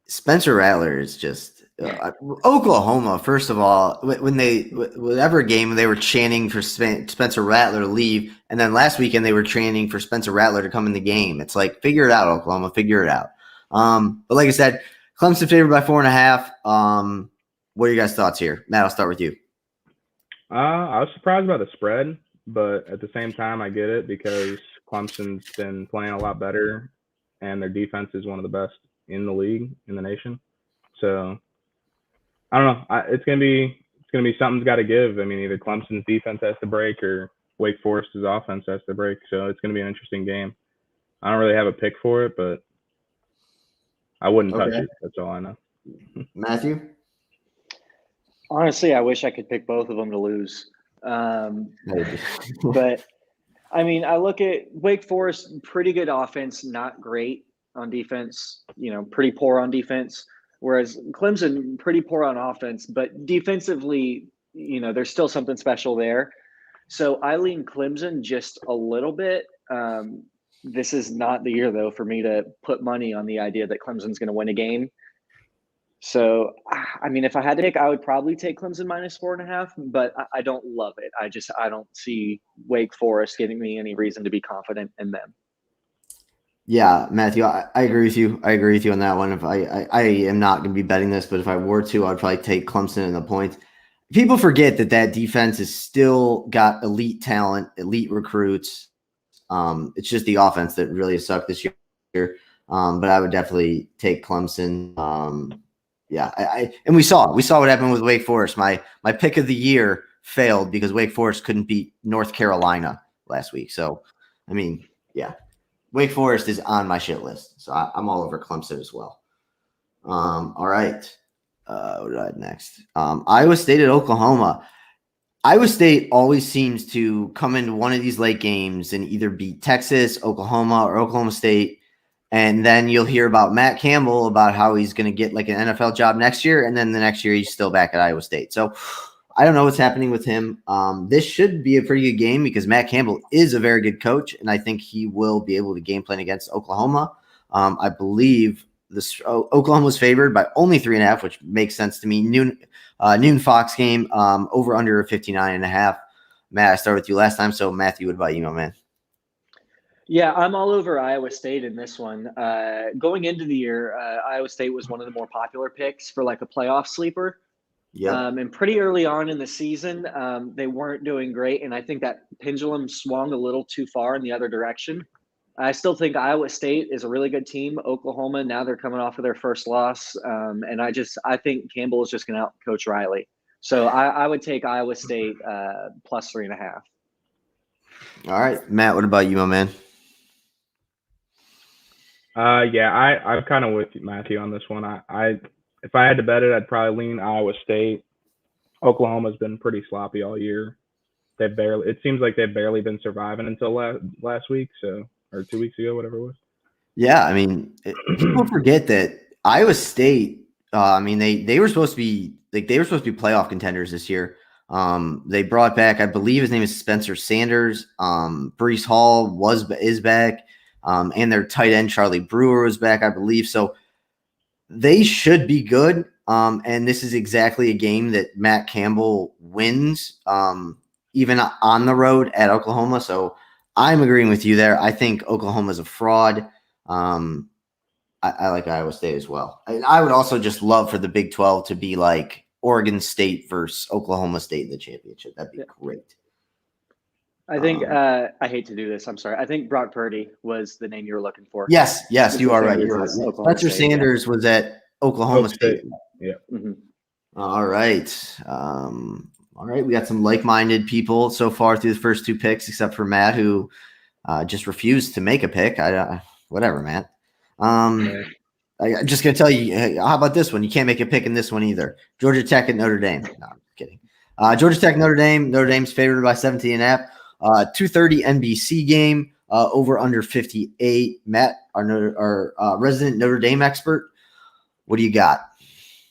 Spencer Rattler is just Oklahoma. First of all, when whatever game they were chanting for Spencer Rattler to leave, and then last weekend they were chanting for Spencer Rattler to come in the game. It's like, figure it out, Oklahoma, figure it out. But like I said, Clemson favored by 4.5. What are your guys' thoughts here? Matt, I'll start with you. I was surprised by the spread, but at the same time, I get it because Clemson's been playing a lot better, and their defense is one of the best in the league, in the nation. So I don't know. It's gonna be something's got to give. I mean, either Clemson's defense has to break or Wake Forest's offense has to break. So it's gonna be an interesting game. I don't really have a pick for it, but I wouldn't touch it. That's all I know. Matthew? Honestly, I wish I could pick both of them to lose. But I mean, I look at Wake Forest, pretty good offense, not great on defense, pretty poor on defense. Whereas Clemson, pretty poor on offense, but defensively, there's still something special there. So I lean Clemson just a little bit. This is not the year, though, for me to put money on the idea that Clemson's going to win a game. So, I mean, if I had to pick, I would probably take Clemson minus 4.5, but I don't love it. I don't see Wake Forest giving me any reason to be confident in them. Yeah, Matthew, I agree with you. I agree with you on that one. If I am not going to be betting this, but if I were to, I'd probably take Clemson in the points. People forget that defense has still got elite talent, elite recruits. It's just the offense that really sucked this year. But I would definitely take Clemson. And we saw what happened with Wake Forest. My pick of the year failed because Wake Forest couldn't beat North Carolina last week. So, I mean, yeah. Wake Forest is on my shit list, so I'm all over Clemson as well. All right. What do I have next? Iowa State at Oklahoma. Iowa State always seems to come into one of these late games and either beat Texas, Oklahoma, or Oklahoma State And then you'll hear about Matt Campbell about how he's going to get like an NFL job next year. And then the next year he's still back at Iowa State. So I don't know what's happening with him. This should be a pretty good game because Matt Campbell is a very good coach. And I think he will be able to game plan against Oklahoma. I believe Oklahoma was favored by only 3.5, which makes sense to me. Noon Fox game, over under 59.5. Matt, I started with you last time. So Matthew, what about you, my man? Yeah, I'm all over Iowa State in this one. Going into the year, Iowa State was one of the more popular picks for like a playoff sleeper. Yeah. And pretty early on in the season, they weren't doing great. And I think that pendulum swung a little too far in the other direction. I still think Iowa State is a really good team. Oklahoma, now they're coming off of their first loss. And I think Campbell is just going to out coach Riley. So I would take Iowa State plus 3.5. All right. Matt, what about you, my man? Yeah, I'm kind of with Matthew on this one. If I had to bet it, I'd probably lean Iowa State. Oklahoma's been pretty sloppy all year. It seems like they've barely been surviving until last week, or 2 weeks ago, whatever it was. Yeah, I mean, people forget that Iowa State. They were supposed to be playoff contenders this year. They brought back, I believe his name is Spencer Sanders. Breece Hall is back, and their tight end Charlie Brewer was back, I believe. So they should be good. And this is exactly a game that Matt Campbell wins, even on the road at Oklahoma. So I'm agreeing with you there. I think Oklahoma is a fraud. I like Iowa State as well. I would also just love for the Big 12 to be like Oregon State versus Oklahoma State in the championship. That'd be great. I think I hate to do this. I'm sorry. I think Brock Purdy was the name you were looking for. Yes, you are right. Spencer Sanders was at Oklahoma State. Yeah. Mm-hmm. All right. All right. We got some like-minded people so far through the first two picks, except for Matt, who just refused to make a pick. Whatever, Matt. I'm just going to tell you, hey, how about this one? You can't make a pick in this one either. Georgia Tech at Notre Dame. No, I'm kidding. Georgia Tech, Notre Dame. Notre Dame's favored by 17.5. 2:30 NBC game, over under 58. Matt, our resident Notre Dame expert, what do you got?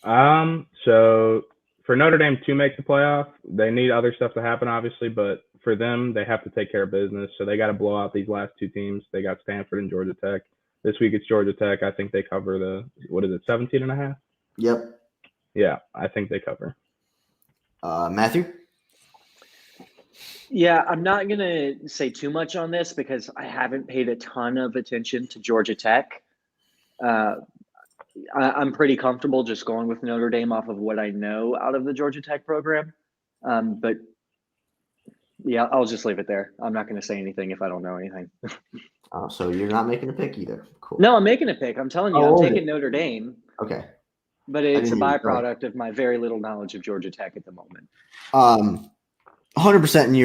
So for Notre Dame to make the playoff, they need other stuff to happen, obviously, but for them, they have to take care of business. So they got to blow out these last two teams. They got Stanford and Georgia Tech. This week it's Georgia Tech. I think they cover 17.5? Yep. Yeah, I think they cover. Matthew? Yeah, I'm not going to say too much on this because I haven't paid a ton of attention to Georgia Tech. I'm pretty comfortable just going with Notre Dame off of what I know out of the Georgia Tech program. But yeah, I'll just leave it there. I'm not going to say anything if I don't know anything. So you're not making a pick either. Cool. No, I'm making a pick. I'm telling you, I'm taking Notre Dame. Okay. But it's a byproduct of my very little knowledge of Georgia Tech at the moment. 100% in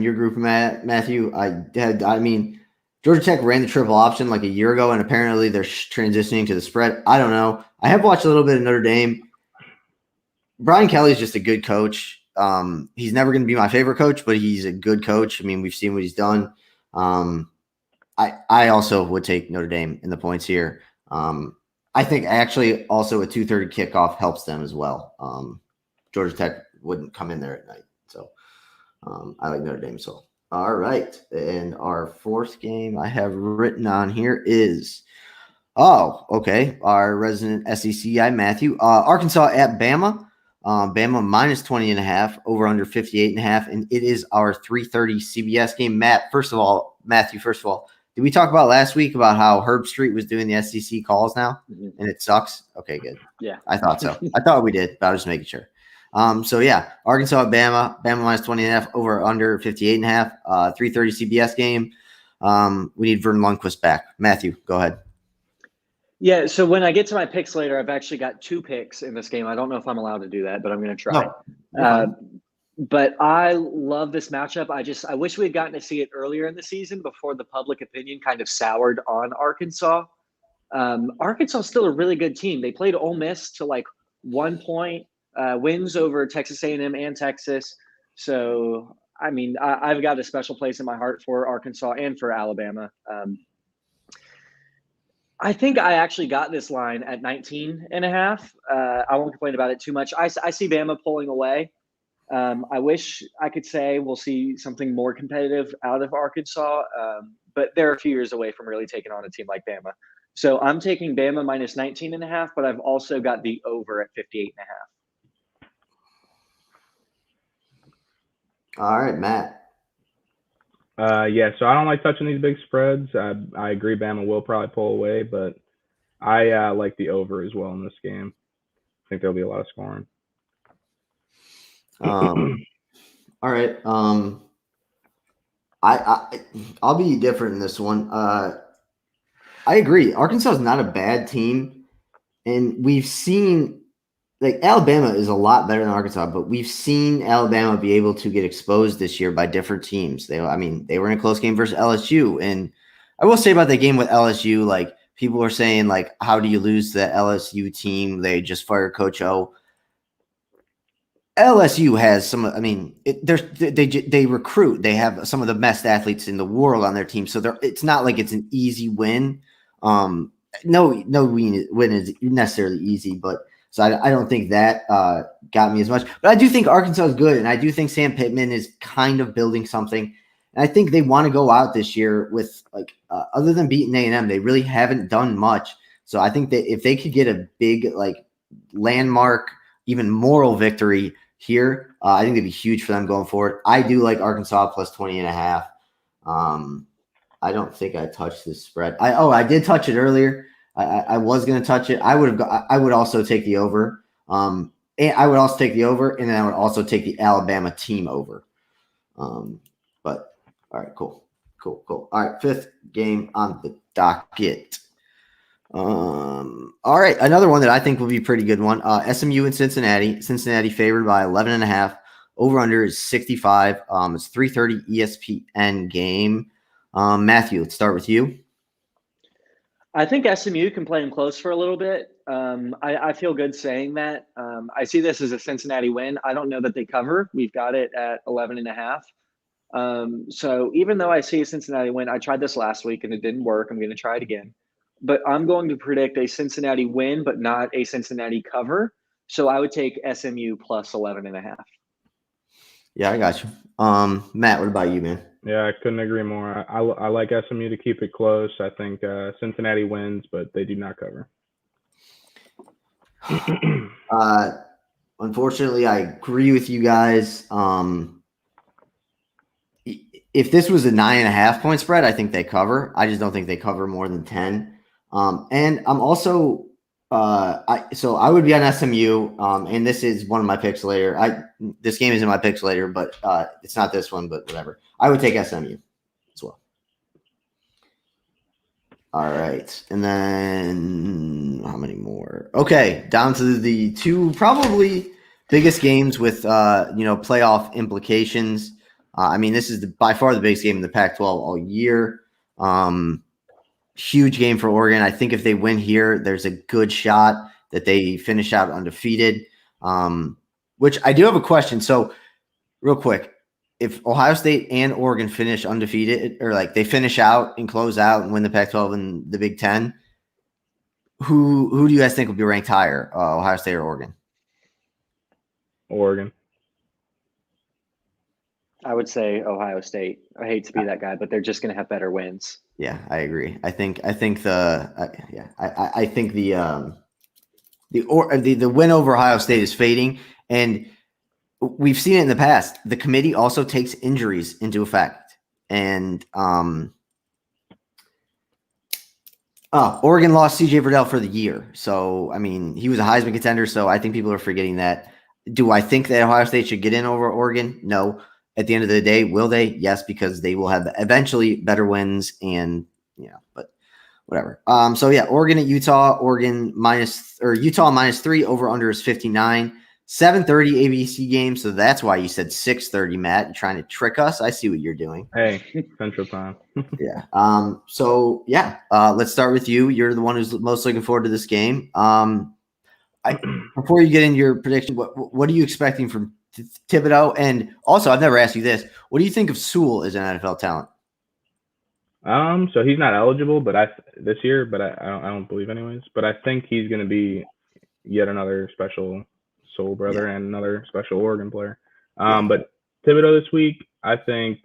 your group, Matthew. Georgia Tech ran the triple option like a year ago, and apparently they're transitioning to the spread. I don't know. I have watched a little bit of Notre Dame. Brian Kelly's just a good coach. He's never going to be my favorite coach, but he's a good coach. I mean, we've seen what he's done. I also would take Notre Dame in the points here. I think actually also a 2:30 kickoff helps them as well. Georgia Tech wouldn't come in there at night. So I like Notre Dame as well. All right. And our fourth game I have written on here is, our resident SEC guy, Matthew. Arkansas at Bama. Bama minus 20.5, over under 58.5. And it is our 3:30 CBS game. Matthew, first of all, did we talk about last week about how Herb Street was doing the SEC calls now? Mm-hmm. And it sucks? Okay, good. Yeah. I thought so. I thought we did, but I was just making sure. Arkansas at Bama minus 20.5, over under 58.5, 3:30 CBS game. We need Vernon Lundquist back. Matthew, go ahead. Yeah, so when I get to my picks later, I've actually got two picks in this game. I don't know if I'm allowed to do that, but I'm going to try. No. But I love this matchup. I wish we had gotten to see it earlier in the season before the public opinion kind of soured on Arkansas. Arkansas is still a really good team. They played Ole Miss to like 1 point, wins over Texas A&M and Texas. So, I mean, I've got a special place in my heart for Arkansas and for Alabama. I think I actually got this line at 19.5. I won't complain about it too much. I see Bama pulling away. I wish I could say we'll see something more competitive out of Arkansas, but they're a few years away from really taking on a team like Bama. So I'm taking Bama minus 19.5, but I've also got the over at 58.5. All right, Matt. Yeah, so I don't like touching these big spreads. I agree Bama will probably pull away, but I like the over as well in this game. I think there'll be a lot of scoring. All right. I'll be different in this one. I agree. Arkansas is not a bad team, and we've seen like Alabama is a lot better than Arkansas, but we've seen Alabama be able to get exposed this year by different teams. They were in a close game versus LSU, and I will say about the game with LSU, like people are saying, like, how do you lose to the LSU team? They just fired Coach O. LSU has some. I mean, they recruit. They have some of the best athletes in the world on their team, so it's not like it's an easy win. No win is necessarily easy, but so I don't think that got me as much. But I do think Arkansas is good, and I do think Sam Pittman is kind of building something. And I think they want to go out this year with other than beating A&M, they really haven't done much. So I think that if they could get a big landmark, even moral victory here, I think it'd be huge for them going forward. I do like Arkansas plus 20.5. I don't think I touched this spread. I did touch it earlier. I was going to touch it. I would also take the over. And I would also take the over, and then I would also take the Alabama team over. But all right, cool. All right, fifth game on the docket. All right, another one that I think will be a pretty good one. SMU and Cincinnati. Cincinnati favored by 11.5. Over under is 65. It's 3:30 ESPN game. Matthew, let's start with you. I think SMU can play them close for a little bit. I feel good saying that. I see this as a Cincinnati win. I don't know that they cover. We've got it at 11.5. So even though I see a Cincinnati win, I tried this last week and it didn't work. I'm going to try it again. But I'm going to predict a Cincinnati win, but not a Cincinnati cover. So I would take SMU plus 11.5. Yeah, I got you. Matt, what about you, man? Yeah, I couldn't agree more. I like SMU to keep it close. I think Cincinnati wins, but they do not cover. Unfortunately, I agree with you guys. If this was a 9.5 point spread, I think they cover. I just don't think they cover more than 10. And I'm also so I would be on SMU. And this is one of my picks later. This game is in my picks later, but it's not this one, but whatever. I would take SMU as well. All right. And then how many more? Okay. Down to the two probably biggest games with, playoff implications. I mean, this is by far the biggest game in the Pac-12 all year. Huge game for Oregon. I think if they win here, there's a good shot that they finish out undefeated, which I do have a question. So real quick, if Ohio State and Oregon finish undefeated or they finish out and close out and win the Pac-12 and the Big Ten, who do you guys think will be ranked higher, Ohio State or Oregon? Oregon. I would say Ohio State. I hate to be that guy, but they're just going to have better wins. Yeah, I agree. I think the win over Ohio State is fading, and we've seen it in the past. The committee also takes injuries into effect, and Oregon lost C.J. Verdell for the year. So I mean, he was a Heisman contender. So I think people are forgetting that. Do I think that Ohio State should get in over Oregon? No. At the end of the day, will they? Yes, because they will have eventually better wins and but whatever. So yeah, Oregon at Utah, Utah -3, over under is 59. 7:30 ABC game, so that's why you said 6:30, Matt. You're trying to trick us. I see what you're doing. Hey, Central Time. Yeah. So yeah, let's start with you. You're the one who's most looking forward to this game. Before you get into your prediction, what are you expecting from Thibodeau? And also, I've never asked you this. What do you think of Sewell as an NFL talent? So he's not eligible, but this year, but I don't believe anyways. But I think he's going to be yet another special soul brother and another special Oregon player. But Thibodeau this week, I think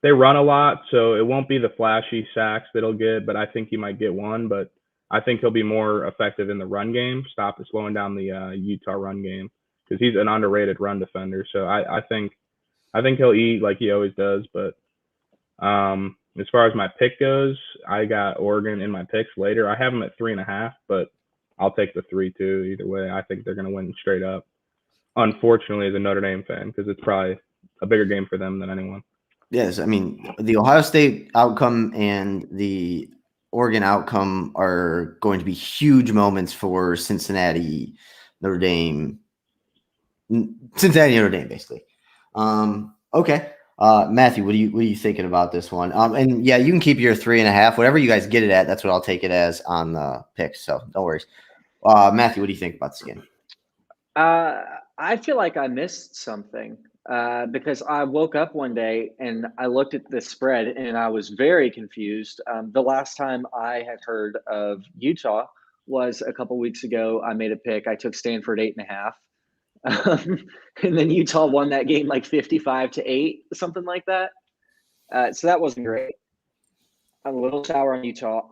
they run a lot, so it won't be the flashy sacks that he'll get, but I think he might get one. But I think he'll be more effective in the run game, slowing down the Utah run game, because he's an underrated run defender. So I think he'll eat like he always does. But as far as my pick goes, I got Oregon in my picks later. I have them at 3.5, but I'll take the 3 too. Either way, I think they're going to win straight up. Unfortunately, as a Notre Dame fan, because it's probably a bigger game for them than anyone. Yes, I mean, the Ohio State outcome and the Oregon outcome are going to be huge moments for Cincinnati, Notre Dame, basically. Okay. Matthew, what are you thinking about this one? And yeah, you can keep your 3.5, whatever you guys get it at. That's what I'll take it as on the picks. So no worries. Matthew, what do you think about this game? I feel like I missed something because I woke up one day and I looked at the spread and I was very confused. The last time I had heard of Utah was a couple weeks ago. I made a pick. I took Stanford 8.5. And then Utah won that game like 55-8, something like that. So that wasn't great. I'm a little sour on Utah.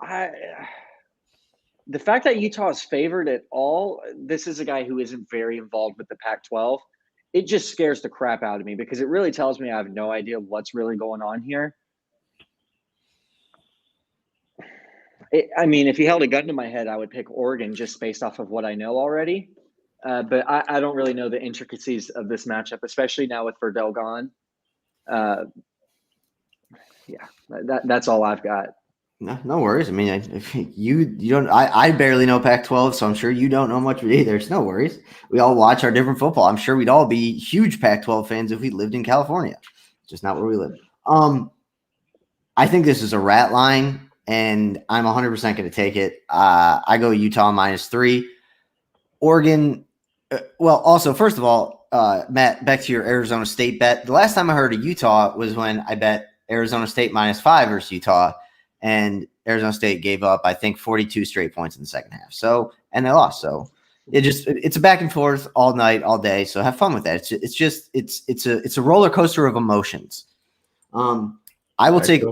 The fact that Utah is favored at all, this is a guy who isn't very involved with the Pac-12. It just scares the crap out of me because it really tells me I have no idea what's really going on here. I mean, if he held a gun to my head, I would pick Oregon just based off of what I know already. But I don't really know the intricacies of this matchup, especially now with Verdell gone. That's all I've got. No worries. I mean, if you don't. I barely know Pac-12, so I'm sure you don't know much either. It's no worries. We all watch our different football. I'm sure we'd all be huge Pac-12 fans if we lived in California. Just not where we live. I think this is a rat line, and I'm 100% going to take it. I go Utah -3. Oregon. Well, also, first of all, Matt, back to your Arizona State bet. The last time I heard of Utah was when I bet Arizona State -5 versus Utah. And Arizona State gave up, I think, 42 straight points in the second half. So, and they lost. So it's a back and forth all night, all day. So have fun with that. It's a roller coaster of emotions. I will take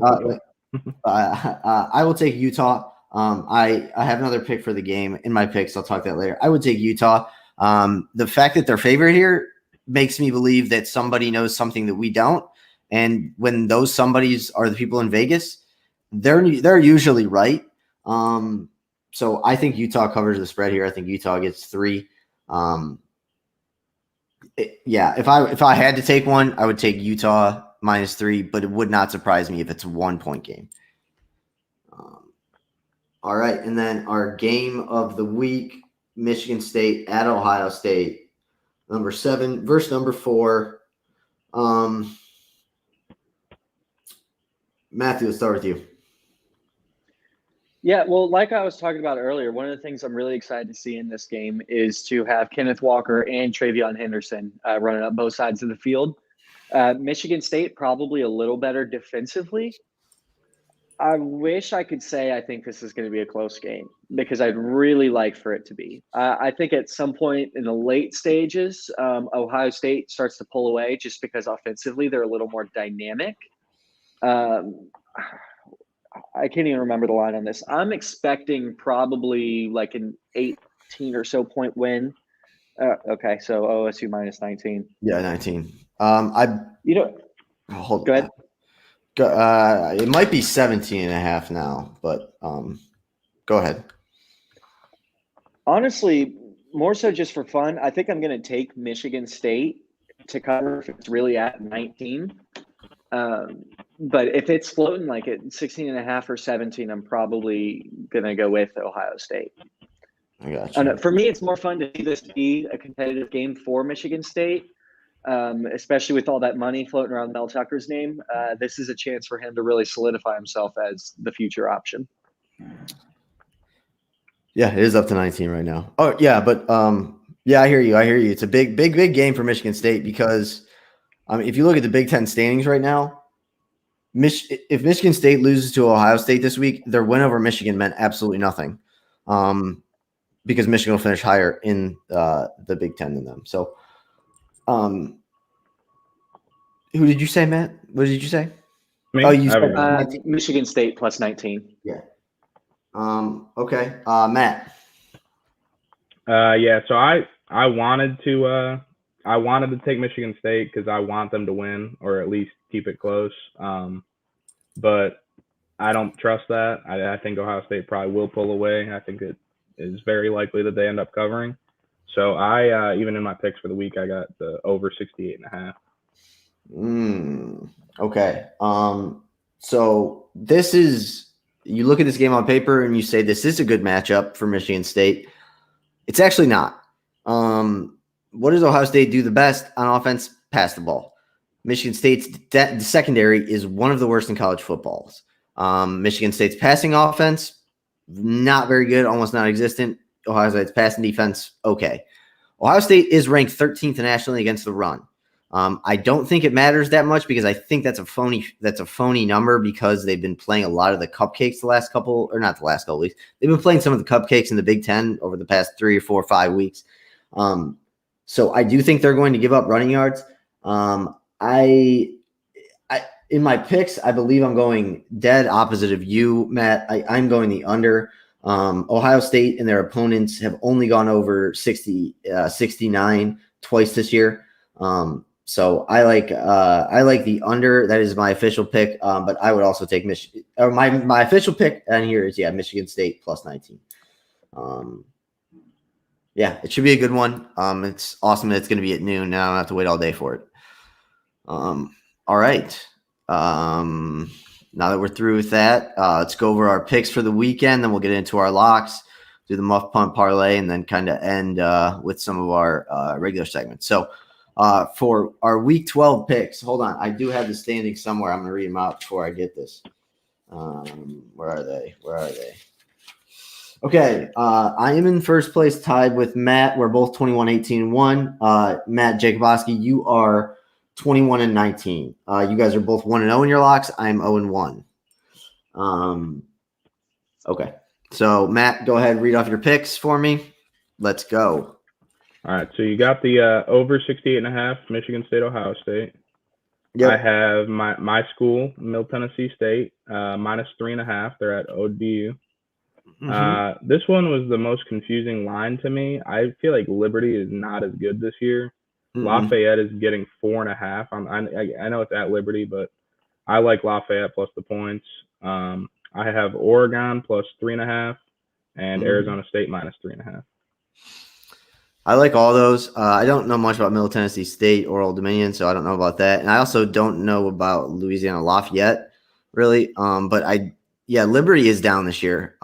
I will take Utah. I have another pick for the game in my picks. I'll talk that later. I would take Utah. The fact that they're favored here makes me believe that somebody knows something that we don't. And when those somebodies are the people in Vegas, they're usually right. So I think Utah covers the spread here. I think Utah gets 3. If I had to take one, I would take Utah -3, but it would not surprise me if it's a 1-point game. All right, and then our game of the week, Michigan State at Ohio State, number 7 versus number 4. Matthew, let's start with you. Yeah, well, like I was talking about earlier, one of the things I'm really excited to see in this game is to have Kenneth Walker and Travion Henderson running up both sides of the field. Michigan State probably a little better defensively. I wish I could say I think this is going to be a close game because I'd really like for it to be. I think at some point in the late stages, Ohio State starts to pull away just because offensively they're a little more dynamic. I can't even remember the line on this. I'm expecting probably like an 18 or so point win. Okay, so OSU -19. Yeah, 19. Hold go ahead. It might be 17.5 now, but go ahead. Honestly, more so just for fun, I think I'm going to take Michigan State to cover if it's really at 19. But if it's floating like at 16.5 or 17, I'm probably going to go with Ohio State. I got you. For me, it's more fun to see this be a competitive game for Michigan State, especially with all that money floating around Mel Tucker's name. This is a chance for him to really solidify himself as the future option. Yeah, it is up to 19 right now. Oh, yeah, but I hear you. It's a big game for Michigan State because if you look at the Big Ten standings right now, if Michigan State loses to Ohio State this week, their win over Michigan meant absolutely nothing, because Michigan will finish higher in the Big Ten than them. So, who did you say, Matt? What did you say? Me? Oh, you said Michigan State plus 19. Yeah. Okay. Matt. Yeah. So I wanted to take Michigan State because I want them to win or at least keep it close. But I don't trust that. I think Ohio State probably will pull away. I think it is very likely that they end up covering. So I even in my picks for the week, I got the over 68.5. Okay. So this is, you look at this game on paper and you say this is a good matchup for Michigan State. It's actually not. What does Ohio State do the best on offense? Pass the ball. Michigan State's secondary is one of the worst in college football. Michigan State's passing offense, not very good, almost non-existent. Ohio State's passing defense, okay. Ohio State is ranked 13th nationally against the run. I don't think it matters that much because I think that's a phony number because they've been playing a lot of the cupcakes not the last couple weeks. They've been playing some of the cupcakes in the Big Ten over the past 3 or 4 or 5 weeks. So I do think they're going to give up running yards. I in my picks, I believe I'm going dead opposite of you, Matt. I'm going the under. Ohio State and their opponents have only gone over 69 twice this year. So I like the under. That is my official pick. But I would also take Michigan. Or my official pick on here is Michigan State plus 19. It should be a good one. It's awesome that it's going to be at noon. Now I don't have to wait all day for it. All right. Now that we're through with that, let's go over our picks for the weekend. Then we'll get into our locks, do the Muffed Punt Parlay, and then kind of end with some of our regular segments. So for our Week 12 picks, hold on. I do have the standings somewhere. I'm going to read them out before I get this. Where are they? Okay, I am in first place, tied with Matt. We're both 21-18-1. Matt Jacobowski, you are 21-19. You guys are both 1-0 in your locks. I'm 0-1. Okay, so Matt, go ahead, read off your picks for me. Let's go. All right, so you got the over 68.5, Michigan State, Ohio State. Yep. I have my school, Middle Tennessee State, minus 3.5. They're at ODU. Mm-hmm. This one was the most confusing line to me. I feel like Liberty is not as good this year. Mm-hmm. Lafayette is getting 4.5. I know it's at Liberty, but I like Lafayette plus the points. I have Oregon plus 3.5 and Arizona State minus 3.5. I like all those. I don't know much about Middle Tennessee State or Old Dominion, so I don't know about that. And I also don't know about Louisiana Lafayette, really. But Liberty is down this year.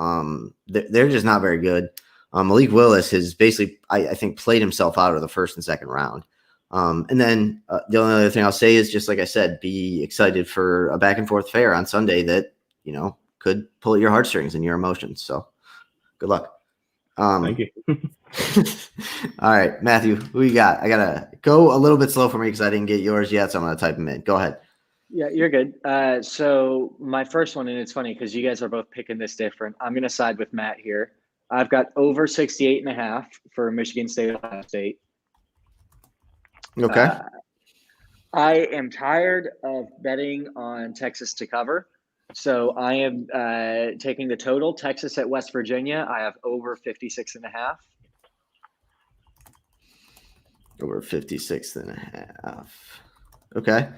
They're just not very good. Malik Willis has basically, I think, played himself out of the first and second round. And then the only other thing I'll say is, just like I said, be excited for a back and forth fair on Sunday that, could pull at your heartstrings and your emotions. So good luck. Thank you. All right, Matthew, who you got? I got to go a little bit slow for me because I didn't get yours yet, so I'm going to type them in. Go ahead. Yeah, you're good. So my first one, and it's funny because you guys are both picking this different. I'm going to side with Matt here. I've got over 68.5 for Michigan State, Ohio State. Okay. I am tired of betting on Texas to cover. So I am taking the total. Texas at West Virginia. I have over 56.5. Over 56.5. Okay.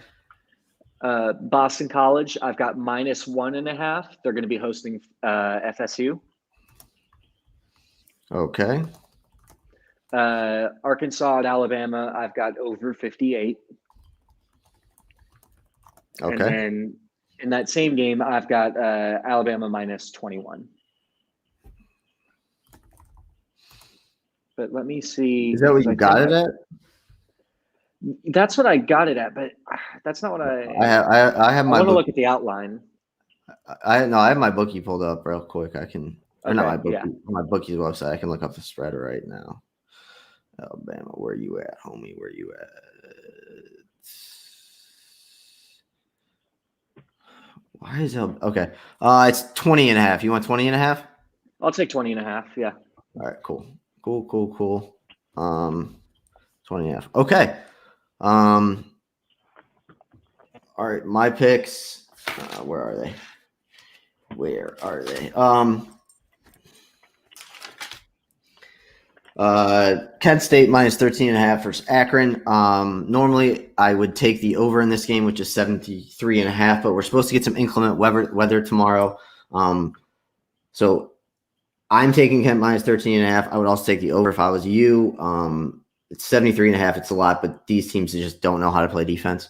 Boston College, I've got minus 1.5. They're going to be hosting FSU. Okay. Arkansas at Alabama, I've got over 58. Okay. And then in that same game, I've got Alabama minus 21. But let me see. Is that what you got it at? That's what I got it at, but that's not what I have. I want to look at the outline. I have my bookie pulled up real quick. I can, or not my bookie, yeah. My bookie's website. I can look up the spread right now. Alabama, where you at, homie? Where you at? Why is it okay? It's 20.5. You want 20.5? I'll take 20.5. Yeah. All right, cool. 20.5. Okay. All right, my picks. Where are they? Kent State minus 13.5 versus Akron. Normally I would take the over in this game, which is 73.5, but we're supposed to get some inclement weather tomorrow. So I'm taking Kent minus 13.5. I would also take the over if I was you. It's 73.5. It's a lot, but these teams just don't know how to play defense.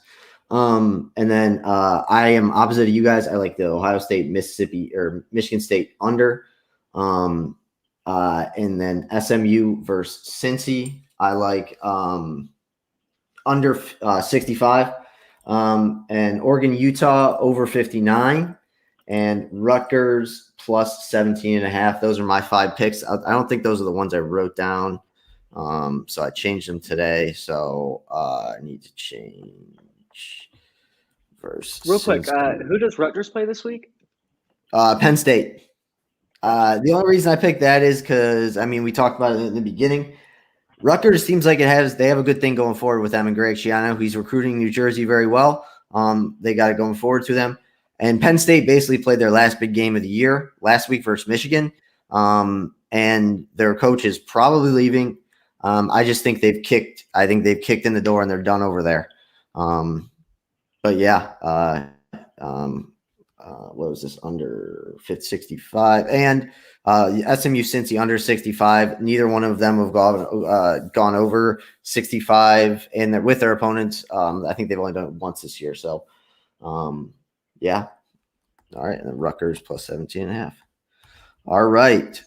And then I am opposite of you guys. I like the Ohio State, Mississippi, or Michigan State under. And then SMU versus Cincy, I like under 65. And Oregon, Utah over 59. And Rutgers plus 17.5. Those are my 5 picks. I don't think those are the ones I wrote down. So I changed them today. So I need to change. Versus Real quick, who does Rutgers play this week? Penn State. The only reason I picked that is because, I mean, we talked about it in the beginning. Rutgers seems like they have a good thing going forward with them and Greg Schiano. He's recruiting New Jersey very well. They got it going forward to them. And Penn State basically played their last big game of the year last week versus Michigan. And their coach is probably leaving. I just think they've kicked in the door and they're done over there. But yeah, what was this, under 65 and SMU Cincy under 65. Neither one of them have gone over 65 and with their opponents. I think they've only done it once this year. So yeah. All right. And then Rutgers plus 17.5. All right.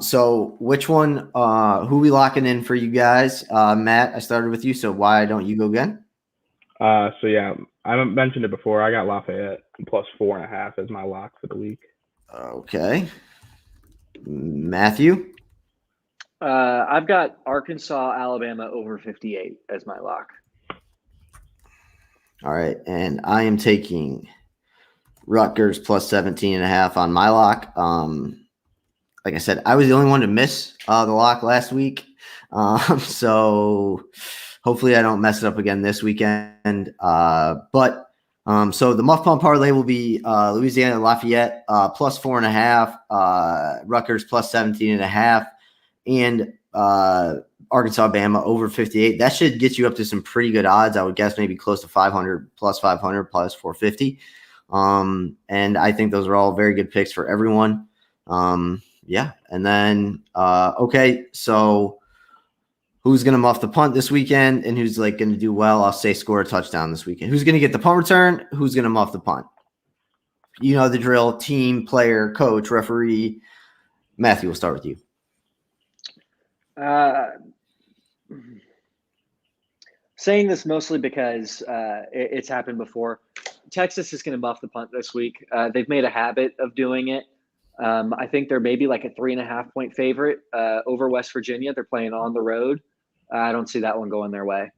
So which one, who we locking in for you guys? Matt, I started with you. So why don't you go again? So yeah, I mentioned it before. I got Lafayette plus 4.5 as my lock for the week. Okay. Matthew? I've got Arkansas, Alabama over 58 as my lock. All right. And I am taking Rutgers plus 17.5 on my lock. Like I said, I was the only one to miss the lock last week. So hopefully I don't mess it up again this weekend. But so the Muffed Punt Parlay will be Louisiana Lafayette plus 4.5, Rutgers plus 17.5, and Arkansas Bama over 58. That should get you up to some pretty good odds. I would guess maybe close to 500 plus 450. And I think those are all very good picks for everyone. Yeah. And then, okay. So who's going to muff the punt this weekend and who's like going to do well? I'll say score a touchdown this weekend. Who's going to get the punt return? Who's going to muff the punt? You know the drill, team, player, coach, referee. Matthew, we'll start with you. Saying this mostly because it's happened before. Texas is going to muff the punt this week. They've made a habit of doing it. I think they're maybe like a 3.5 point favorite over West Virginia. They're playing on the road. I don't see that one going their way.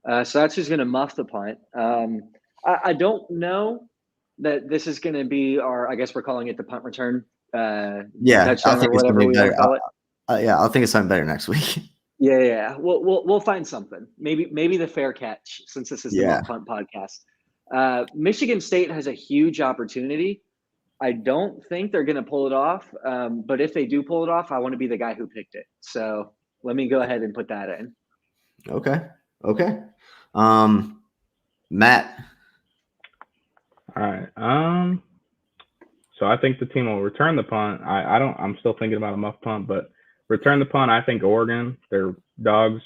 So that's who's going to muff the punt. I don't know that this is going to be I guess we're calling it the punt return. Touchdown or whatever we want to call it. Yeah, I'll think of something better next week. Yeah. We'll find something. Maybe the fair catch, since this is the Muffed Punt podcast. Michigan State has a huge opportunity. I don't think they're going to pull it off. But if they do pull it off, I want to be the guy who picked it. So let me go ahead and put that in. Okay. Matt. All right. So I think the team will return the punt. I'm still thinking about a muff punt, but return the punt. I think Oregon, they're dogs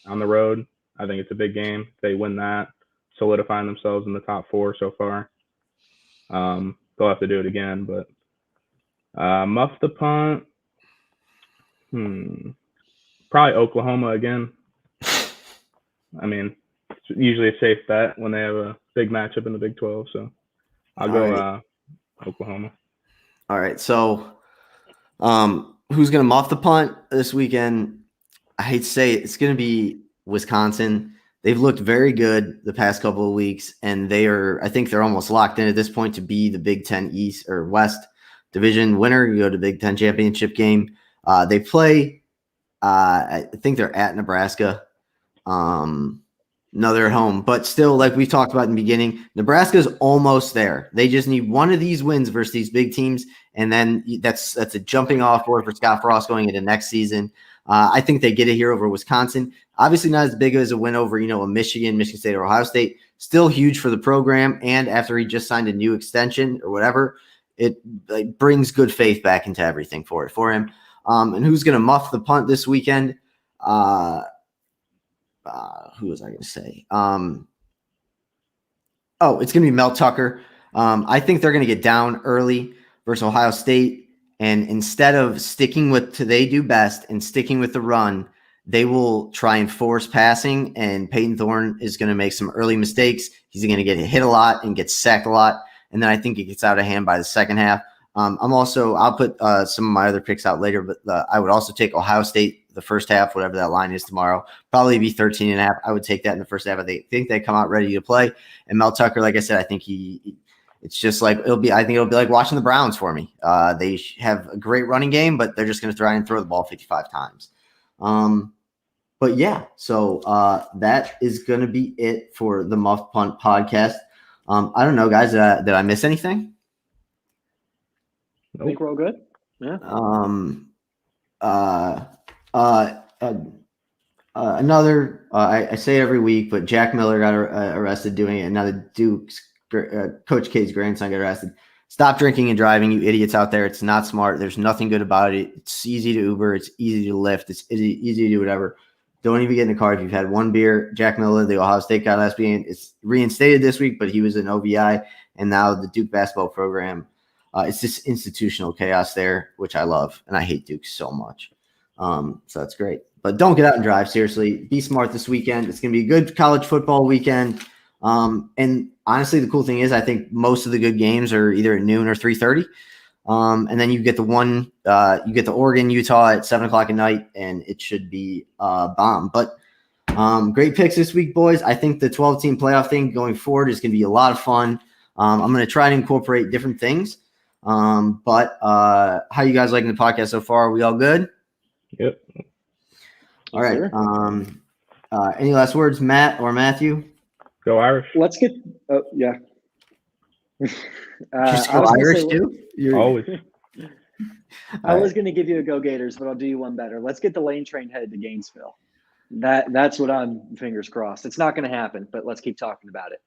on the road. I think it's a big game. If they win that, solidifying themselves in the top 4 so far. They'll have to do it again, but muff the punt. Probably Oklahoma again. I mean, it's usually a safe bet when they have a big matchup in the Big 12. So I'll go Oklahoma. All right. So who's going to muff the punt this weekend? I hate to say it, it's going to be Wisconsin. They've looked very good the past couple of weeks, and I think they're almost locked in at this point to be the Big Ten East or West Division winner. You go to Big Ten championship game. They play, I think they're at Nebraska. No, they're at home, but still, like we talked about in the beginning, Nebraska's almost there. They just need one of these wins versus these big teams, and then that's a jumping off board for Scott Frost going into next season. I think they get it here over Wisconsin. Obviously not as big as a win over, a Michigan State, or Ohio State. Still huge for the program, and after he just signed a new extension or whatever, it brings good faith back into everything for him. And who's going to muff the punt this weekend? Who was I going to say? It's going to be Mel Tucker. I think they're going to get down early versus Ohio State. And instead of sticking with they do best and sticking with the run, they will try and force passing. And Peyton Thorne is going to make some early mistakes. He's going to get hit a lot and get sacked a lot. And then I think it gets out of hand by the second half. I'll put some of my other picks out later, but I would also take Ohio State the first half, whatever that line is tomorrow, probably be 13.5. I would take that in the first half. I think they come out ready to play. And Mel Tucker, like I said, I think it's just like it'll be like watching the Browns for me. They have a great running game, but they're just going to try and throw the ball 55 times. But yeah, so that is going to be it for the Muffed Punt podcast. I don't know, guys, did I miss anything? I think we're all good. Yeah. I say every week, but Jack Miller got arrested doing it. Another Duke's Coach K's grandson got arrested. Stop drinking and driving, you idiots out there. It's not smart. There's nothing good about it. It's easy to Uber. It's easy to Lyft. It's easy to do whatever. Don't even get in a car if you've had one beer. Jack Miller, the Ohio State guy last week, is reinstated this week, but he was an OVI, and now the Duke basketball program. It's just institutional chaos there, which I love, and I hate Duke so much. So that's great. But don't get out and drive. Seriously, be smart this weekend. It's going to be a good college football weekend. And honestly, the cool thing is I think most of the good games are either at noon or 3:30. And then you get the Oregon, Utah at 7:00 at night, and it should be bomb. But great picks this week, boys. I think the 12-team playoff thing going forward is going to be a lot of fun. I'm going to try to incorporate different things. But how you guys liking the podcast so far? Are we all good? Yep. All right. Sure. Any last words, Matt or Matthew? Go Irish. Let's get. Yeah. Just go Irish too. Always. I was going to give you a go Gators, but I'll do you one better. Let's get the Lane train headed to Gainesville. That's what I'm fingers crossed. It's not going to happen, but let's keep talking about it.